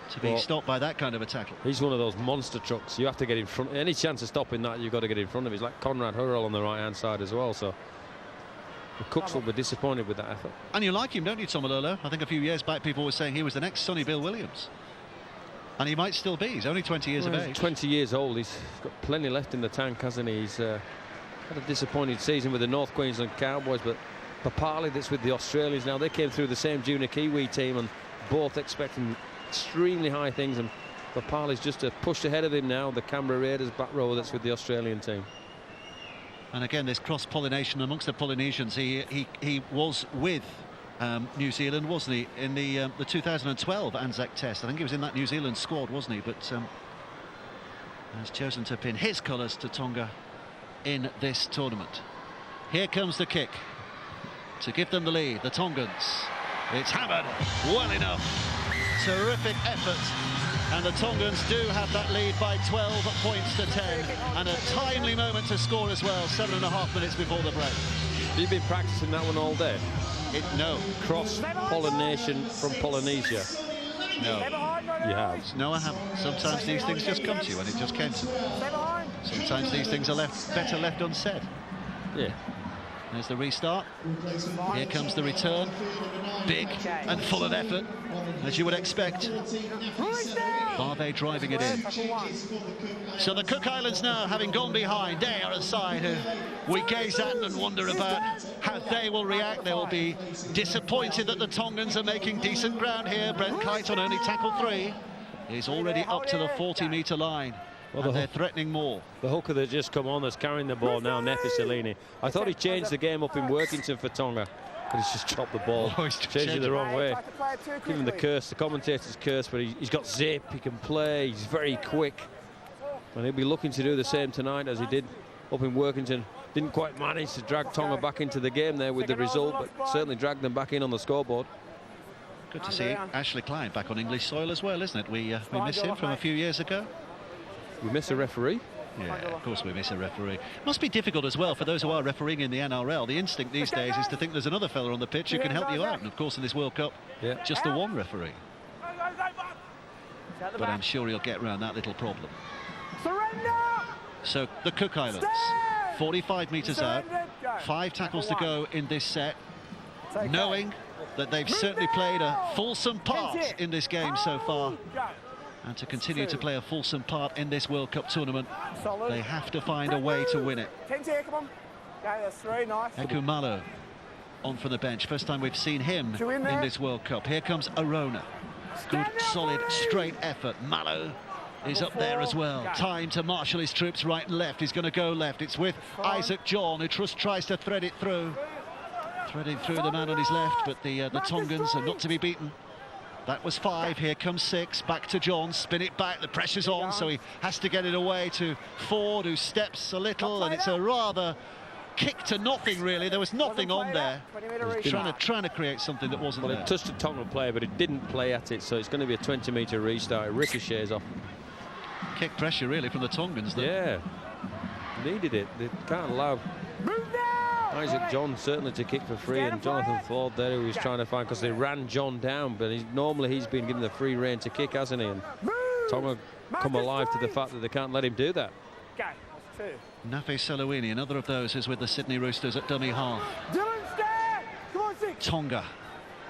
to be stopped by that kind of a tackle. He's one of those monster trucks. You have to get in front. Any chance of stopping that, you've got to get in front of him. He's like Conrad Hurrell on the right-hand side as well, so the Cooks will be disappointed with that effort. And you like him, don't you, Tomalolo? I think a few years back people were saying he was the next Sonny Bill Williams. And he might still be. He's only 20 years of age. 20 years old. He's got plenty left in the tank, hasn't he? He's had a disappointing season with the North Queensland Cowboys, but Papali, that's with the Australians now. They came through the same junior Kiwi team, and both expecting extremely high things, and Papali's just a push ahead of him now, the Canberra Raiders back row that's with the Australian team. And again, this cross-pollination amongst the Polynesians. He was with New Zealand, wasn't he, in the 2012 Anzac Test? I think he was in that New Zealand squad, wasn't he? But has chosen to pin his colours to Tonga in this tournament. Here comes the kick to give them the lead, the Tongans. It's hammered well enough. Terrific effort, and the Tongans do have that lead by 12 points to 10, and a timely moment to score as well, 7.5 minutes before the break. You've been practicing that one all day? No. Cross-pollination from Polynesia? No. You have? No, I haven't. Sometimes these things just come to you, and it just came to me. Sometimes these things are better left unsaid. Yeah. There's the restart. Here comes the return. Big and full of effort, as you would expect. Barbe driving it in. So the Cook Islands now, having gone behind, they are a side who we gaze at and wonder about how they will react. They will be disappointed that the Tongans are making decent ground here. Brent Kite on only tackle 3 is already up to the 40-metre line. Well, they're threatening more. The hooker that just come on that's carrying the ball now, Nefi Salini. I thought he changed the game up in Workington for Tonga, but he's just chopped the ball. Oh, he's changed it the wrong way. Give him the curse, the commentator's curse, but he's got zip, he can play, he's very quick. And he'll be looking to do the same tonight as he did up in Workington. Didn't quite manage to drag Tonga back into the game there with the result, but certainly dragged them back in on the scoreboard. Good to see Ashley Klein back on English soil as well, isn't it? We miss him from a few years ago. We miss a referee. Yeah, of course we miss a referee. Must be difficult as well for those who are refereeing in the NRL. The instinct these days is to think there's another fella on the pitch who can help you out. And of course in this World Cup, just the one referee. But I'm sure he'll get around that little problem. Surrender! So the Cook Islands, 45 metres out, 5 tackles to go in this set, knowing that they've certainly played a fulsome part in this game so far. And to continue to play a fulsome part in this World Cup tournament, they have to find a way to win it. Come on. Okay, that's three, nice. Ekumalo on from the bench. First time we've seen him in this World Cup. Here comes Arona. Good, solid, straight effort. Malo is up there as well. Time to marshal his troops right and left. He's going to go left. It's with Isaac John, who tries to thread it through. Threading through the man on his left, but the Tongans are not to be beaten. That was 5, here comes 6, back to John, spin it back, the pressure's on, so he has to get it away to Ford, who steps a little, and it's a rather kick to nothing, really. There was nothing on there. Trying to create something that wasn't there. It touched a Tonga player, but it didn't play at it, so it's going to be a 20-metre restart. It ricochets off. Kick pressure, really, from the Tongans, though. Yeah, needed it. They can't allow Isaac John certainly to kick for free, and Jonathan Ford there, who was trying to find, because they ran John down, but normally he's been given the free rein to kick, hasn't he? And Tonga come alive to the fact that they can't let him do that. Nafi Salawini, another of those who's with the Sydney Roosters at dummy half. Tonga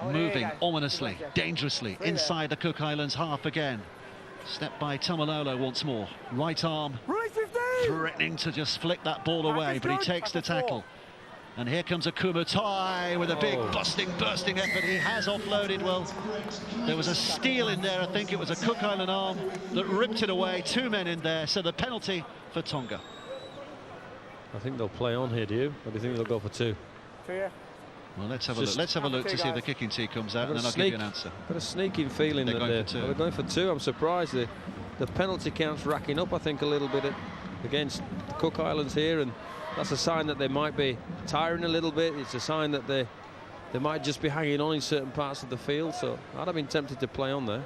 moving ominously, dangerously inside the Cook Islands half again. Step by Tamalolo once more. Right arm threatening to just flick that ball away, but he takes the tackle. And here comes a Kumatai with a big bursting effort. He has offloaded well. There was a steal in there. I think it was a Cook Island arm that ripped it away. 2 men in there, so the penalty for Tonga. I think they'll play on here, do you? Or do you think they'll go for 2? 2, yeah. Well, let's have a look. Let's have a look to see if the kicking tee comes out, and then I'll give you an answer. Got a sneaking feeling that they're going for 2. I'm surprised the penalty count's racking up, I think, a little bit against the Cook Islands here, and that's a sign that they might be tiring a little bit. It's a sign that they might just be hanging on in certain parts of the field, so I'd have been tempted to play on there.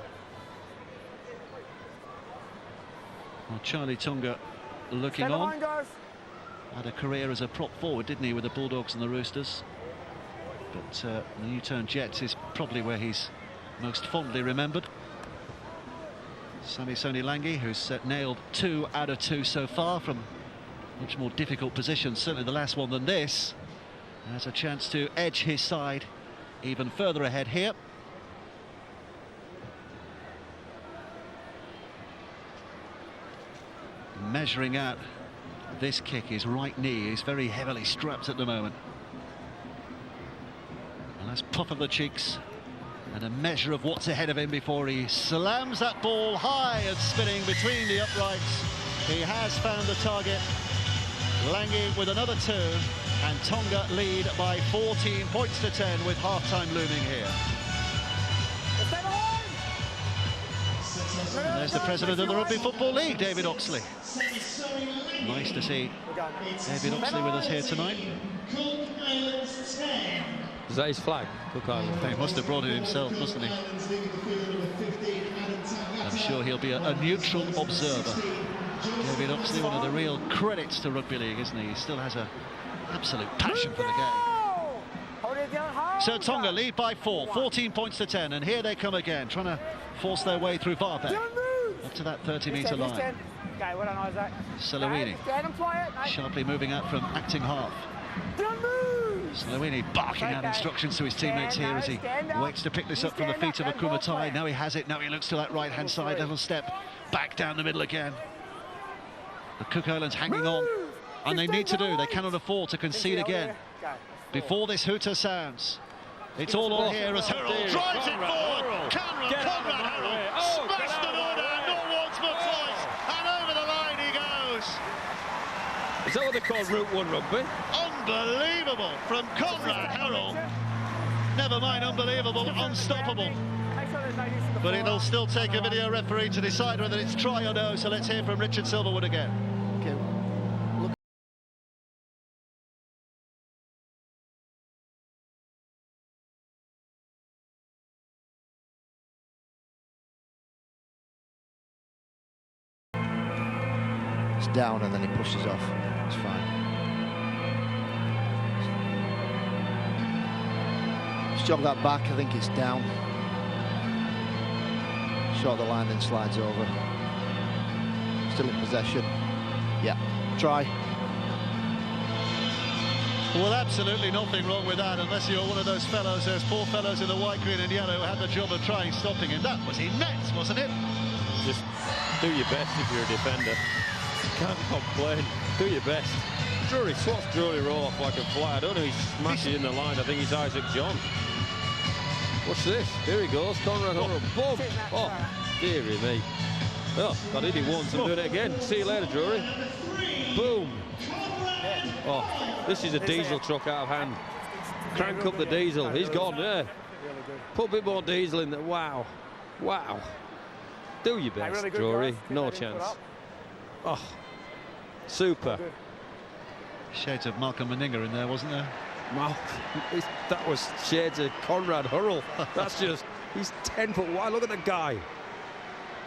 Well, Charlie Tonga looking on. Had a career as a prop forward, didn't he, with the Bulldogs and the Roosters? But the Newtown Jets is probably where he's most fondly remembered. Sami Soni-Langi, who's nailed 2 out of 2 so far from much more difficult positions, certainly the last one than this, has a chance to edge his side even further ahead here. Measuring out this kick, his right knee is very heavily strapped at the moment. And that's puff of the cheeks and a measure of what's ahead of him before he slams that ball high and spinning between the uprights. He has found the target. Langi with another 2, and Tonga lead by 14 points to 10 with half-time looming here. And there's the president of the Rugby Football League, David Oxley. Nice to see David Oxley with us here tonight. Is that his flag, Cook Islands? He must have brought it himself, mustn't he? I'm sure he'll be a neutral observer. David Oxley, one of the real credits to rugby league, isn't he? He still has an absolute passion for the game. So Tonga lead by 4, 14 points to 10, and here they come again, trying to force their way through Varberg up to that 30-metre line. Okay, well done, Isaac. Salawini sharply moving out from acting half. Salawini barking out instructions to his teammates here as he waits to pick this up from the feet of a Kumatai. Now he has it, now he looks to that right-hand side, little step back down the middle again. The Cook Islands hanging on, and they need to do. They cannot afford to concede again before this hooter sounds. It's all on here as Hurrell drives it forward. Conrad Hurrell smashed the door down, not once but twice, and over the line he goes. Is that what they call Route 1 rugby? Unbelievable from Conrad Hurrell. Never mind unbelievable, unstoppable. But it'll still take a video referee to decide whether it's try or no, so let's hear from Richard Silverwood again. Okay. It's down and then he pushes off. It's fine. Just jog that back, I think it's down. Short the line, then slides over. Still in possession. Yeah, try. Well, absolutely nothing wrong with that, unless you're one of those fellows, those poor fellows in the white, green and yellow who had the job of trying stopping him. That was immense, wasn't it? Just do your best if you're a defender. Can't complain. Do your best. Drury swats Drury roll off like a fly. I don't know if he's smashing in the line. I think he's Isaac John. What's this? Here he goes. Conrad Hurrell. Boom! Oh, dearie me. Oh, I did it once. I'm doing it again. See you later, Drury. Boom! Oh, this is a diesel truck out of hand. Crank up the diesel. He's gone there. Put a bit more diesel in there. Wow. Wow. Do your best, Drury. No chance. Oh, super. Shades of Malcolm Meninga in there, wasn't there? Well, that was shades of Conrad Hurrell. That's just, he's 10 foot wide. Look at the guy.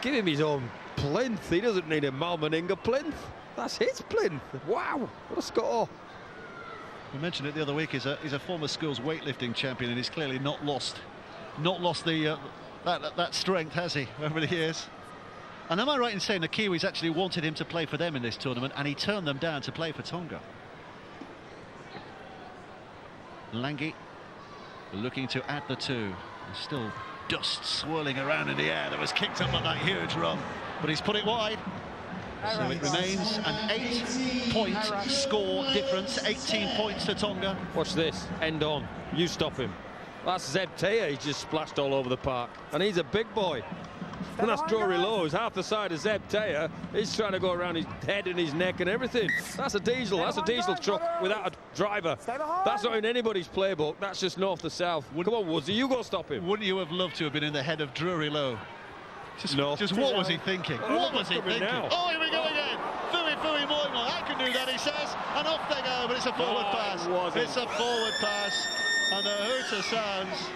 Give him his own plinth. He doesn't need a Mal Meninga plinth. That's his plinth. Wow, what a score. We mentioned it the other week. He's a former schools weightlifting champion, and he's clearly not lost the that strength, has he, over the years? And am I right in saying the Kiwis actually wanted him to play for them in this tournament, and he turned them down to play for Tonga? Langi looking to add the two. There's still dust swirling around in the air that was kicked up on that huge run, but he's put it wide. So it remains an 8-point score difference, 18 points to Tonga. Watch this, end on. You stop him. That's Zeb Taya. He's just splashed all over the park, and he's a big boy. And that's Drury Lowe, who's half the side of Zeb Taya. He's trying to go around his head and his neck and everything. That's a diesel. That's a diesel truck without a driver. That's not in anybody's playbook. That's just north to south. Come on, Woodsy, you go stop him. Wouldn't you have loved to have been in the head of Drury Lowe? Just what was he thinking? What was he thinking? Now. Oh, here we go again. Fui Moi Moi. I can do that, he says. And off they go, but it's a forward pass. It's a forward pass. And the hooter sounds.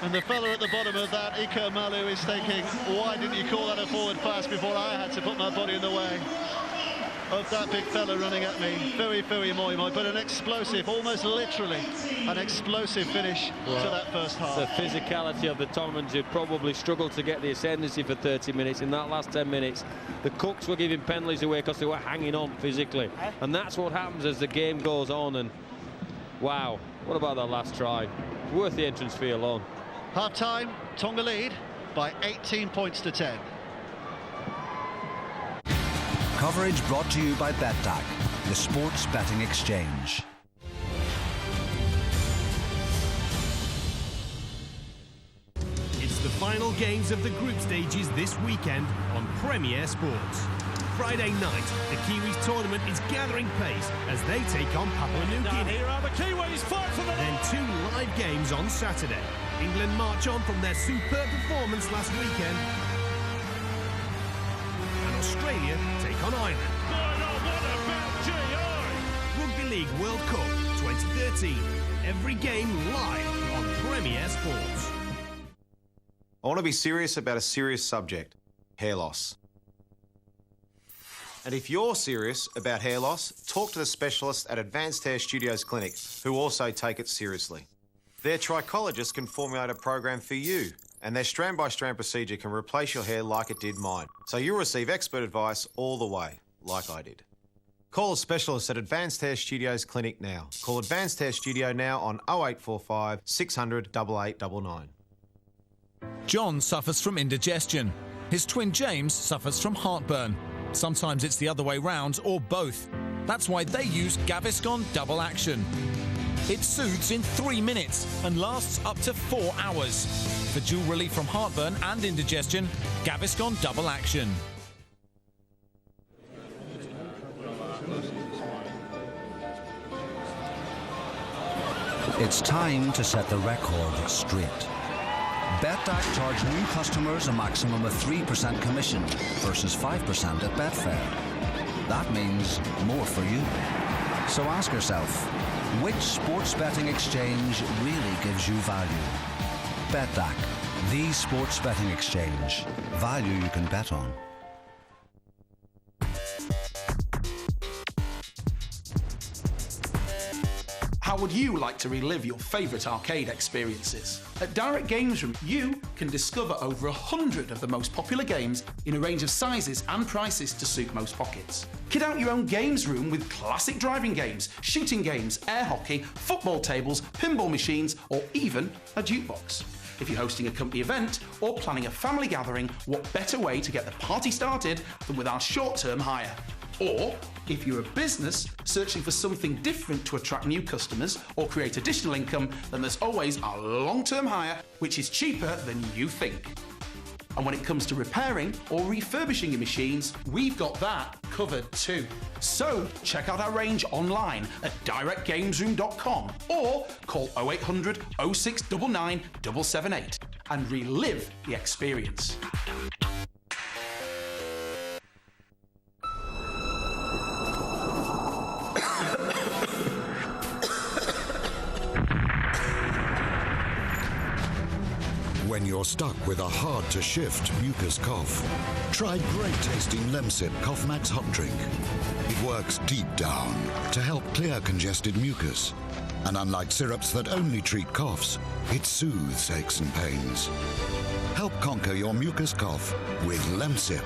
And the fella at the bottom of that, Ika Malu, is thinking, why didn't you call that a forward pass before I had to put my body in the way of that big fella running at me? Fui Moi Moi, but an explosive, almost literally, an explosive finish to that first half. The physicality of the Tongans, who probably struggled to get the ascendancy for 30 minutes. In that last 10 minutes, the Cooks were giving penalties away because they were hanging on physically. And that's what happens as the game goes on. And wow, what about that last try? Worth the entrance fee alone. Half-time, Tonga lead by 18 points to 10. Coverage brought to you by BetDAC, the sports betting exchange. It's the final games of the group stages this weekend on Premier Sports. Friday night, the Kiwis tournament is gathering pace as they take on Papua New Guinea. Here are the Kiwis, fight for the Then 2 live games on Saturday. England march on from their superb performance last weekend. And Australia take on Ireland. what about GI? Rugby League World Cup 2013. Every game live on Premier Sports. I want to be serious about a serious subject, hair loss. And if you're serious about hair loss, talk to the specialists at Advanced Hair Studios Clinic, who also take it seriously. Their trichologists can formulate a program for you, and their strand-by-strand procedure can replace your hair like it did mine. So you'll receive expert advice all the way, like I did. Call a specialist at Advanced Hair Studios Clinic now. Call Advanced Hair Studio now on 0845 600 8899. John suffers from indigestion. His twin James suffers from heartburn. Sometimes it's the other way round or both. That's why they use Gaviscon Double Action. It soothes in 3 minutes and lasts up to 4 hours. For dual relief from heartburn and indigestion, Gaviscon Double Action. It's time to set the record straight. BetDAC charge new customers a maximum of 3% commission versus 5% at Betfair. That means more for you. So ask yourself, which sports betting exchange really gives you value? BetDAC, the sports betting exchange. Value you can bet on. How How would you like to relive your favourite arcade experiences? At Direct Games Room, you can discover over 100 of the most popular games in a range of sizes and prices to suit most pockets. Kit out your own games room with classic driving games, shooting games, air hockey, football tables, pinball machines, or even a jukebox. If you're hosting a company event or planning a family gathering, what better way to get the party started than with our short-term hire? Or, if you're a business searching for something different to attract new customers or create additional income, then there's always our long-term hire, which is cheaper than you think. And when it comes to repairing or refurbishing your machines, we've got that covered too. So check out our range online at directgamesroom.com or call 0800 0699 778 and relive the experience. When you're stuck with a hard-to-shift mucus cough, try great-tasting Lemsip Cough Max Hot Drink. It works deep down to help clear congested mucus. And unlike syrups that only treat coughs, it soothes aches and pains. Help conquer your mucus cough with Lemsip.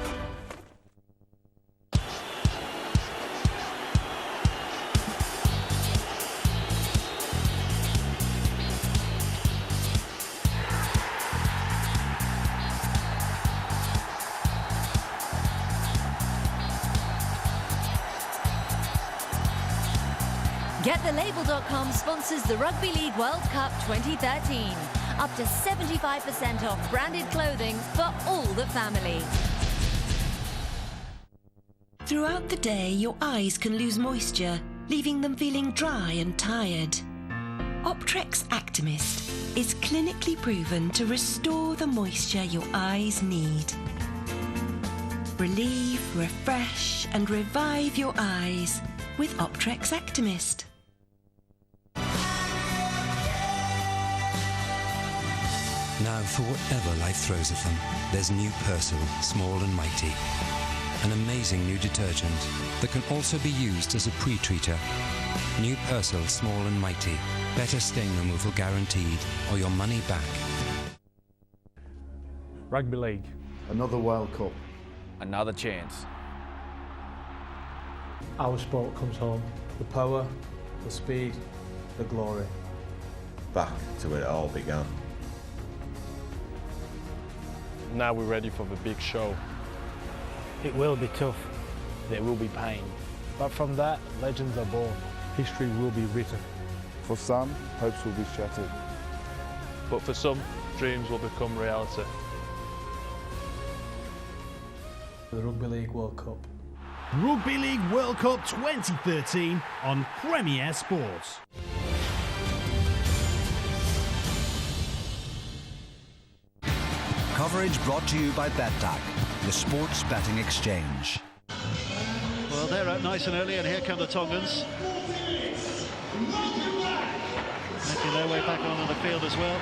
GetTheLabel.com sponsors the Rugby League World Cup 2013. Up to 75% off branded clothing for all the family. Throughout the day, your eyes can lose moisture, leaving them feeling dry and tired. Optrex Actimist is clinically proven to restore the moisture your eyes need. Relieve, refresh, and revive your eyes with Optrex Actimist. Now, for whatever life throws at them, there's new Persil, Small and Mighty. An amazing new detergent that can also be used as a pre-treater. New Persil, Small and Mighty. Better stain removal guaranteed, or your money back. Rugby League. Another World Cup. Another chance. Our sport comes home. The power, the speed, the glory. Back to where it all began. Now we're ready for the big show. It will be tough. There will be pain. But from that, legends are born. History will be written. For some, hopes will be shattered. But for some, dreams will become reality. The Rugby League World Cup. Rugby League World Cup 2013 on Premier Sports. Coverage brought to you by BetDAC, the sports betting exchange. Well, they're out nice and early, and here come the Tongans. Making their way back onto the field as well.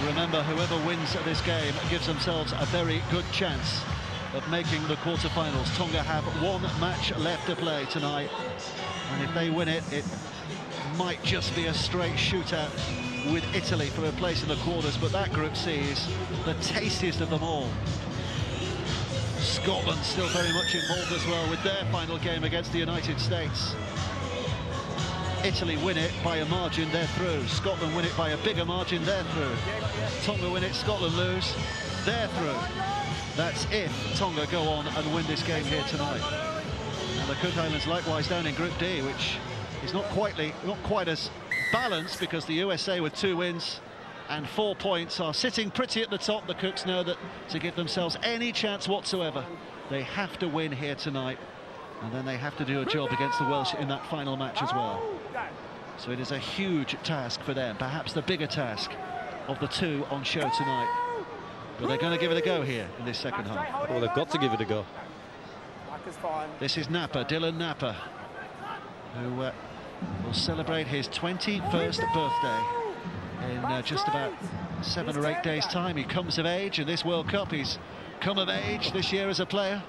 Remember, whoever wins this game gives themselves a very good chance of making the quarterfinals. Tonga have one match left to play tonight, and if they win it, it might just be a straight shootout with Italy for a place in the quarters, but that Group C is the tastiest of them all. Scotland still very much involved as well with their final game against the United States. Italy win it by a margin, they're through. Scotland win it by a bigger margin, they're through. Tonga win it, Scotland lose, they're through. That's if Tonga go on and win this game here tonight. And the Cook Islands likewise down in Group D, which is not quite as balanced, because the USA with 2 wins and 4 points are sitting pretty at the top. The Cooks know that to give themselves any chance whatsoever, they have to win here tonight, and then they have to do a job against the Welsh in that final match as well. So it is a huge task for them, perhaps the bigger task of the 2 on show tonight. But they're going to give it a go here in this second half. Well, they've got to give it a go. This is Napa, Dylan Napa, who will celebrate his 21st birthday in just about 7 or 8 days' time. He comes of age in this World Cup. He's come of age this year as a player.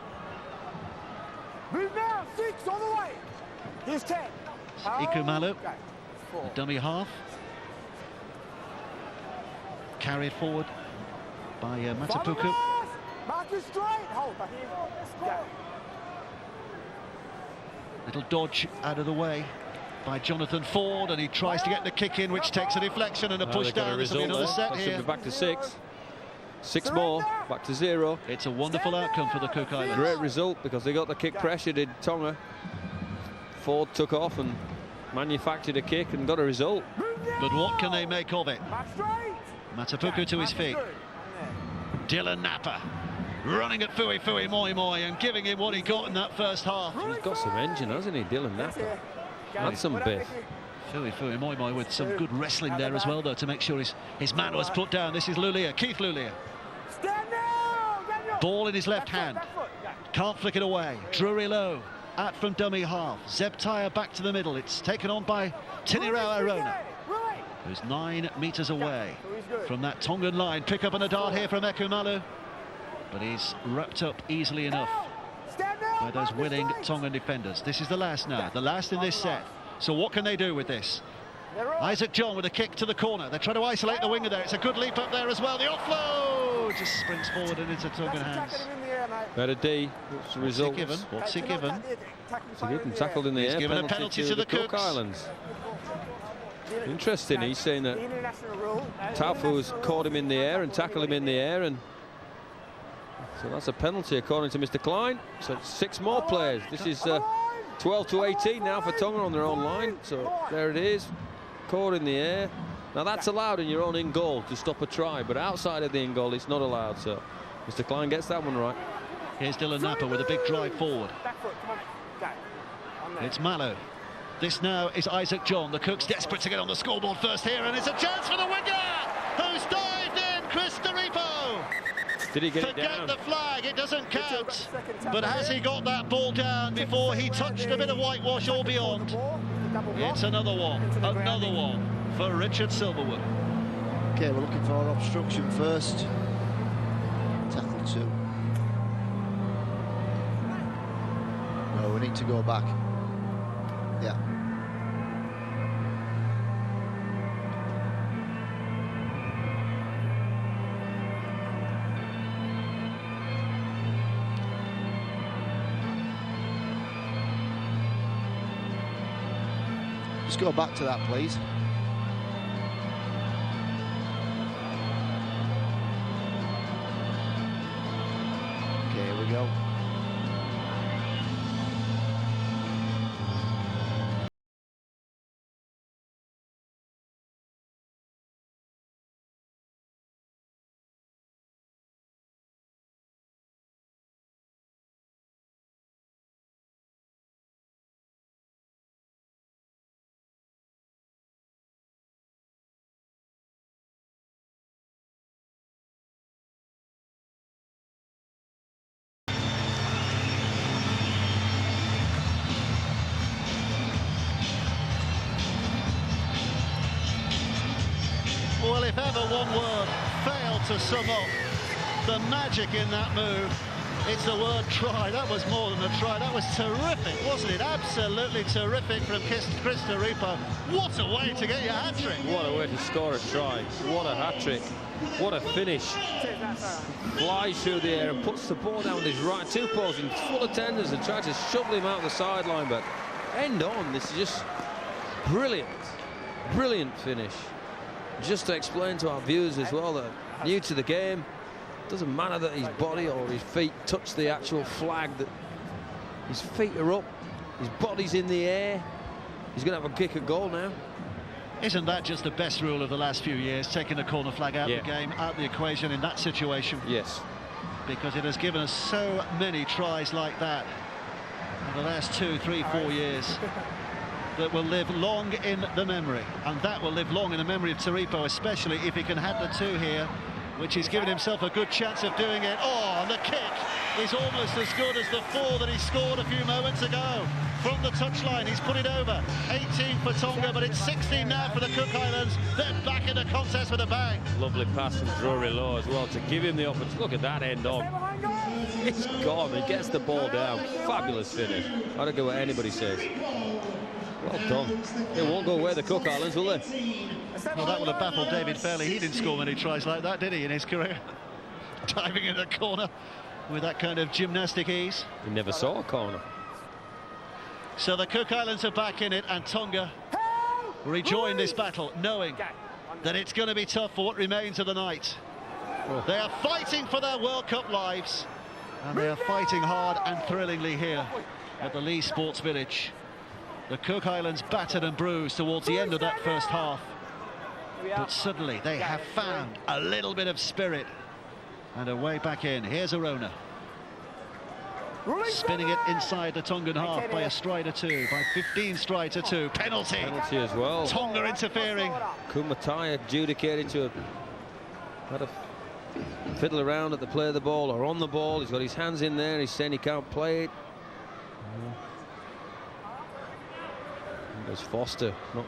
Move now, 6 on the way. Here's 10. Ikumalu, the dummy half. Carried forward by Matapuku. Little dodge out of the way by Jonathan Ford, and he tries to get the kick in, which takes a deflection and a push down. This will be another set here. Should be back to 6. 6 more, back to 0. It's a wonderful outcome for the Cook Islands. Great result, because they got the kick pressure, did Tonga. Ford took off and manufactured a kick and got a result. But what can they make of it? Matapuku to his feet. Dylan Napa running at Fui Moi Moi and giving him what he got in that first half. He's got some engine, hasn't he, Dylan Napa? And some biff. Fui Moi Moi with some good wrestling there as well, though, to make sure his man was put down. This is Lulia, Keith Lulia. Ball in his left hand. Can't flick it away. Drury low. Out from dummy half. Zebtire back to the middle. It's taken on by Tinirao Arona, who's 9 metres away from that Tongan line. Pick up and a dart here from Ekumalu, but he's wrapped up easily enough by those willing Tongan defenders. This is the last now, the last in this set. So what can they do with this? Isaac John with a kick to the corner. They try to isolate the winger there. It's a good leap up there as well. The offload just springs forward and into Tongan hands. Better D. What's the result? What's he given? He given tackled in the air. He's given a penalty to the Cook Islands. Interesting. He's saying that Taufu's caught him in the air and tackled him in the air, and so that's a penalty according to Mr. Klein. So it's 6 more players. This is 12 to 18 now for Tonga on their own line. So there it is, caught in the air. Now that's allowed in your own in goal to stop a try, but outside of the in goal it's not allowed. So Mr. Klein gets that one right. Here's Dylan Napa with a big drive forward. It's Malo. This now is Isaac John. The Cooks desperate to get on the scoreboard first here, and it's a chance for the winger who's dived in, Chris Doripo. Did he get it down? Forget the flag, it doesn't count. But has he got that ball down before he touched a bit of whitewash or beyond? It's another one for Richard Silverwood. Okay, we're looking for obstruction first. Tackle 2. No, we need to go back. Yeah. Just go back to that, please. Okay, here we go. Well, if ever one word failed to sum up the magic in that move, it's the word try. That was more than a try. That was terrific, wasn't it? Absolutely terrific from Chris Doripo. What a way to get your hat-trick. What a way to score a try. What a hat-trick. What a finish. Flies through the air and puts the ball down with his right 2 paws in full of tenders and tries to shovel him out the sideline, but end on. This is just brilliant. Brilliant finish. Just to explain to our viewers as well that are new to the game, it doesn't matter that his body or his feet touch the actual flag, that his feet are up, his body's in the air. He's going to have a kick at goal now. Isn't that just the best rule of the last few years, taking the corner flag out of the game, out of the equation in that situation? Yes. Because it has given us so many tries like that in the last 2, 3, 4 years. That will live long in the memory, and that will live long in the memory of Doripo, especially if he can have the 2 here, which he's given himself a good chance of doing it. Oh, and the kick is almost as good as the 4 that he scored a few moments ago. From the touchline, he's put it over. 18 for Tonga, but it's 16 now for the Cook Islands. They're back in the contest with a bang. Lovely pass from Drury Low as well to give him the opportunity. Look at that end on. It's gone. He gets the ball down. Fabulous finish. I don't care what anybody says. Well done. They won't go away, the Cook Islands, will they? Well, that would have baffled David Fairley. He didn't score many tries like that, did he, in his career? Diving in the corner with that kind of gymnastic ease. He never saw a corner. So the Cook Islands are back in it, and Tonga rejoin this battle, knowing that it's going to be tough for what remains of the night. Oh. They are fighting for their World Cup lives, and they are fighting hard and thrillingly here at the Lee Sports Village. The Cook Islands battered and bruised towards the end of that first half, but suddenly they have found a little bit of spirit and a way back in. Here's Arona, spinning it inside the Tongan half by a stride or two, by 15 strides or two. Penalty. Penalty as well. Tonga interfering. Kumatai adjudicated to had a fiddle around at the play of the ball or on the ball. He's got his hands in there. He's saying he can't play it. It was Foster, not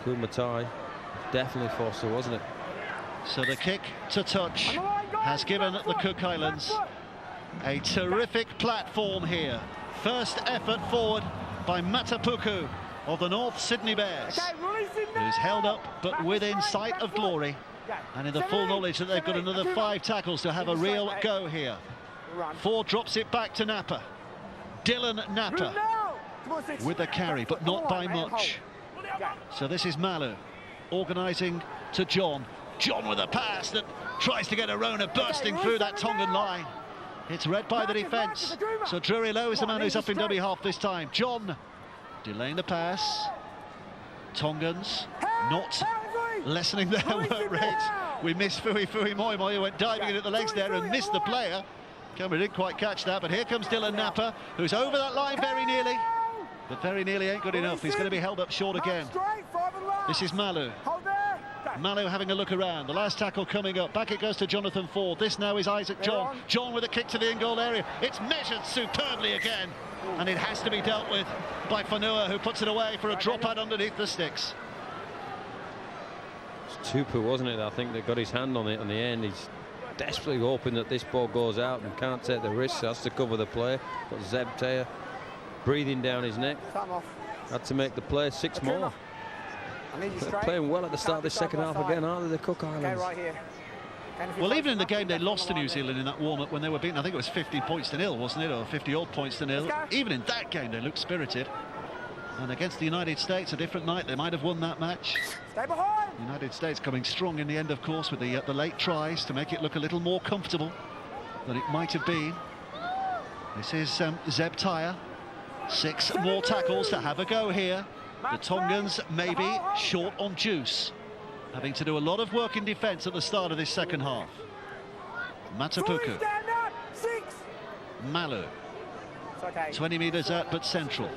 Kumatai. Definitely Foster, wasn't it? So the kick to touch has given the Cook Islands a terrific platform here. First effort forward by Matapuku of the North Sydney Bears, who's held up but within sight of glory, and in the full knowledge that they've got another 5 tackles to have a real go here. Ford drops it back to Napa. Dylan Napa with the carry, but not by much. So this is Malu organising to John. John with a pass that tries to get Arona bursting through that Tongan line. It's read by the defence. So Drury Lowe is the man who's up in dummy half this time. John delaying the pass. Tongans not lessening their work rate. We missed Fui Moi Moi, who went diving in at the legs there and missed the player. Camera didn't quite catch that, but here comes Dylan Napa, who's over that line very nearly. But very nearly ain't good enough. He's going to be held up short again. This is Malu. Malu having a look around. The last tackle coming up. Back it goes to Jonathan Ford. This now is Isaac John. John with a kick to the in-goal area. It's measured superbly again. And it has to be dealt with by Fanua, who puts it away for a dropout underneath the sticks. It's Tupu, wasn't it? I think that got his hand on it on the end. He's desperately hoping that this ball goes out and can't take the risk. Has to cover the play. Got Zeb Taylor breathing down his neck. Had to make the play. 6 more. They're playing well at the start of the second half again, aren't they, the Cook Islands? Well, even in the game they lost to New Zealand in that warm-up when they were beaten, I think it was 50 points to nil, wasn't it, or 50-odd points to nil. Even in that game they looked spirited. And against the United States, a different night, they might have won that match. Stay behind. United States coming strong in the end, of course, with the late tries to make it look a little more comfortable than it might have been. This is Zeb Taylor. 6 more tackles to have a go here. The Tongans maybe short on juice, having to do a lot of work in defence at the start of this second half. Matapuku. Malu. 20 metres out, but central.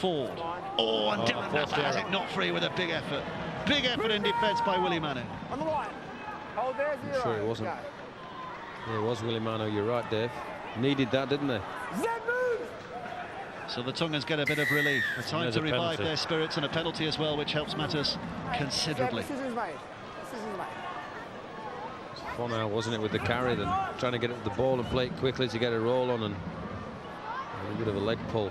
Ford. Oh, and Dylan Napa has it not free with a big effort. Big effort in defence by Willie Manu. On the line. Hold there, 0. I'm sure it wasn't. Yeah, it was Willie Manu, you're right, Dave. Needed that, didn't they? So the Tongans get a bit of relief. A time to revive their spirits, and a penalty as well, which helps matters considerably. Fun now, wasn't it, with the carry, then trying to get at the ball and play it quickly to get a roll on, and a little bit of a leg pull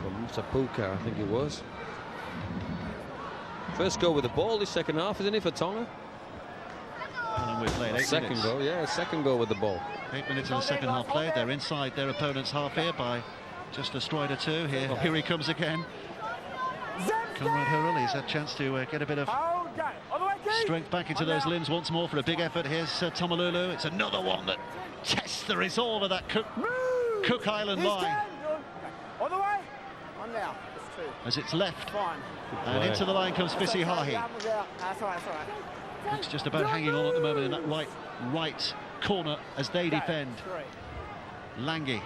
from Matapuka, I think it was. First goal with the ball this second half, isn't it, for Tonga? And we've played 8 second minutes. goal, yeah, second goal with the ball. 8 minutes in the second half played. They're inside their opponent's half here by just a stride or two. Here he comes again. Conrad Hurrell, he's had a chance to get a bit of strength back into those limbs once more for a big effort. Here's Tomalulu. It's another one that tests the resolve of that Cook Island line. On the way. On now. It's 2. As it's left. And into the line comes Fisi Hahi. That's all right, that's all right. Cook's just about hanging on at the moment in that right corner as they defend. Langi.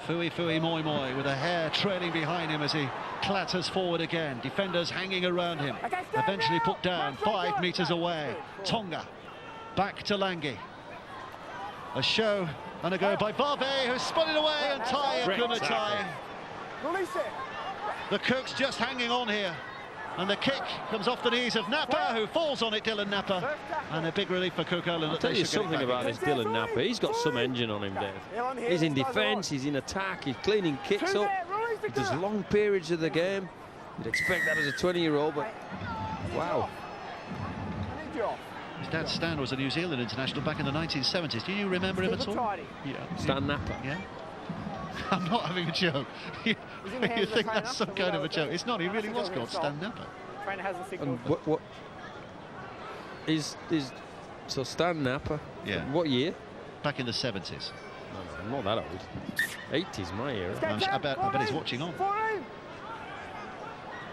Fui Moi Moi with a hair trailing behind him as he clatters forward again. Defenders hanging around him. Eventually put down 5 metres away. Tonga back to Langi. A show and a go by Barbe, who's spun it away, and Tai Kumatai. The Cooks just hanging on here. And the kick comes off the knees of Napa, who falls on it, Dylan Napa. And a big relief for Cook Island. I'll tell you something about this Dylan Napa. He's got some engine on him, Dave. He's in defence, he's in attack, he's cleaning kicks up. there's long periods of the game. You'd expect that as a 20-year-old, but wow. His dad Stan was a New Zealand international back in the 1970s. Do you remember him at all? Yeah. Stan Napper. Yeah. I'm not having a joke. you think that's some kind of a joke? It's not. He really was called Stan Napper. And what is so Stan Napper? Yeah. What year? Back in the 70s. I'm not that old. 80s, my era. I bet he's watching on.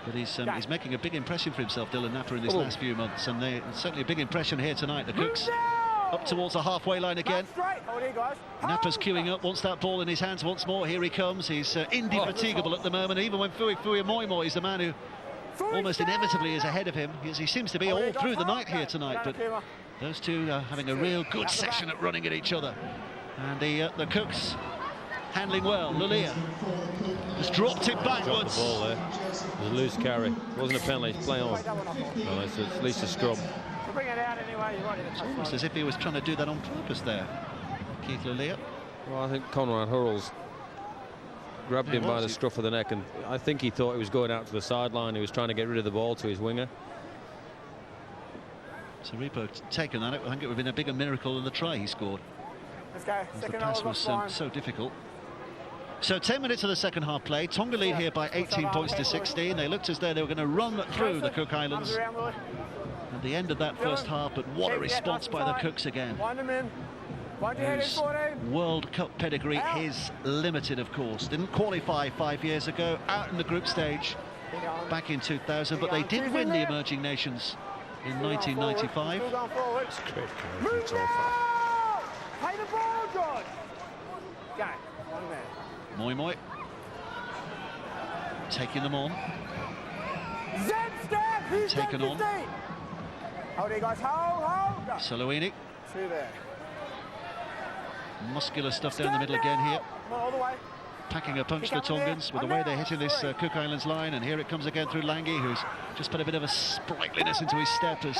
But he's making a big impression for himself, Dylan Napper, in these last few months, and certainly a big impression here tonight. The Cooks up towards the halfway line again. Napper's queuing up, wants that ball in his hands once more. Here he comes. He's indefatigable at the moment, even when Fui Moimoi is the man who almost inevitably is ahead of him. He seems to be all through the night here tonight, but those two are having a real good session at running at each other. And the Cooks handling well. Lulia has dropped it backwards. Dropped the ball there. It was a loose carry. It wasn't a penalty. It's play on. No, it's at least a scrum. It's almost as if he was trying to do that on purpose there, Keith Lulia. Well, I think Conrad Hurrell's grabbed him by the scruff of the neck, and I think he thought he was going out to the sideline. He was trying to get rid of the ball to his winger. So Repo taken that. I think it would have been a bigger miracle than the try he scored. Let's go. The pass was so difficult. So 10 minutes of the second half play. Tonga lead here by 18 points to 16. They looked as though they were going to run through the Cook Islands at the end of that first half, but what a response by the Cooks again. Whose World Cup pedigree is limited, of course. Didn't qualify 5 years ago, out in the group stage back in 2000, but they did win the Emerging Nations in 1995. It's great. Play the ball, George. Go. Moimoi taking them on. Taken on. Hold it, guys. Hold. Saloini. Two there. Muscular stuff down the middle again here. All the way. Packing a punch, the Tongans, with the way they're hitting this Cook Islands line. And here it comes again through Lange, who's just put a bit of a sprightliness into his step as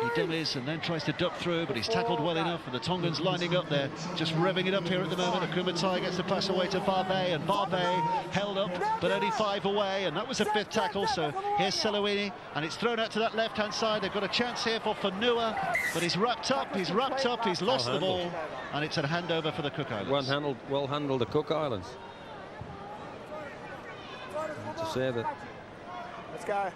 he dummies and then tries to duck through, but he's tackled well enough, and the Tongans lining up there, just revving it up here at the moment. Akumatai gets the pass away to Varve, and Varve held up, but only 5 away, and that was the 5th tackle. So here's Saloini, and it's thrown out to that left-hand side. They've got a chance here for Fanua, but he's wrapped up, he's lost the ball, and it's a handover for the Cook Islands. Well handled the Cook Islands. To save it. Let's go.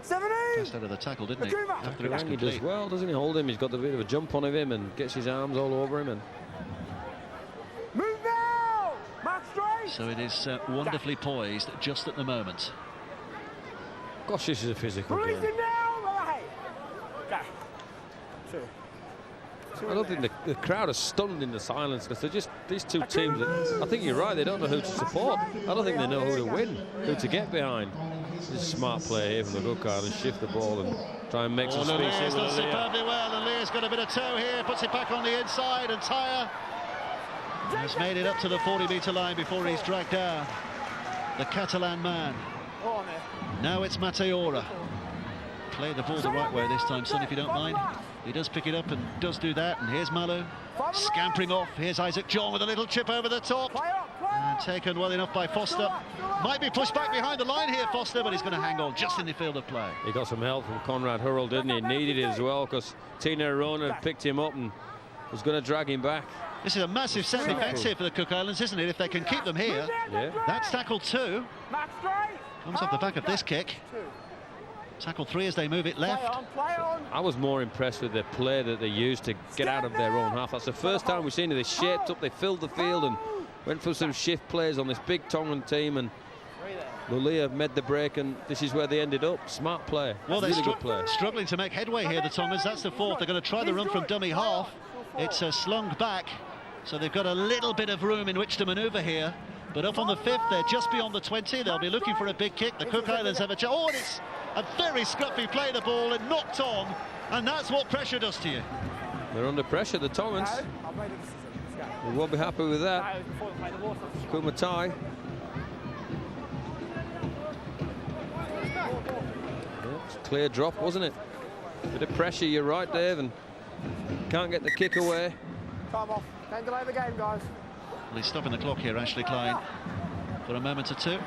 17. Passed out of the tackle, didn't he? After it was He does well, doesn't he? Hold him. He's got a bit of a jump on him and gets his arms all over him. And move now. Mark straight. So it is wonderfully poised just at the moment. Gosh, this is a physical game. Release it now. Go. Two. I don't think the crowd are stunned in the silence because they're just these two teams. I think you're right. They don't know who to support. I don't think they know who to win, who to get behind. This is smart play here from the Cook Islands. Shift the ball and try and make some space. Lelia's done superbly well, and Lelia's got a bit of toe here. Puts it back on the inside, and Tyre has made it up to the 40-metre line before he's dragged down. The Catalan man. Now it's Mateora. Play the ball the right way this time, son, if you don't mind. He does pick it up and does do that. And here's Malu scampering off. Here's Isaac John with a little chip over the top. And taken well enough by Foster. Might be pushed back behind the line here, Foster, but he's going to hang on just in the field of play. He got some help from Conrad Hurrell, didn't he? Needed it as well because Tina Arona picked him up and was going to drag him back. This is a massive set defence here for the Cook Islands, isn't it? If they can keep them here. Yeah. That's tackle 2. Comes off the back of this kick. Tackle 3 as they move it left. I was more impressed with the play that they used to get out of their own half. That's the first time we've seen it. They shaped up, they filled the field and went for some shift plays on this big Tongan team, and Lulia made the break, and this is where they ended up. Smart play. Well, they're really good play. Struggling to make headway here, the Tongans. That's the 4th. They're going to try the run from dummy half. It's slung back, so they've got a little bit of room in which to manoeuvre here. But up on the 5th, they're just beyond the 20. They'll be looking for a big kick. The Cook Islands have a chance. Oh, and it's a very scruffy play, the ball, and knocked on. And that's what pressure does to you. They're under pressure, the Tongans. They won't be happy with that. Kumatai. Yeah, it's a clear drop, wasn't it? Bit of pressure, you're right, Dave, and can't get the kick away. Time off. Don't delay the game, guys. Well, he's stopping the clock here, Ashley Klein, for a moment or two.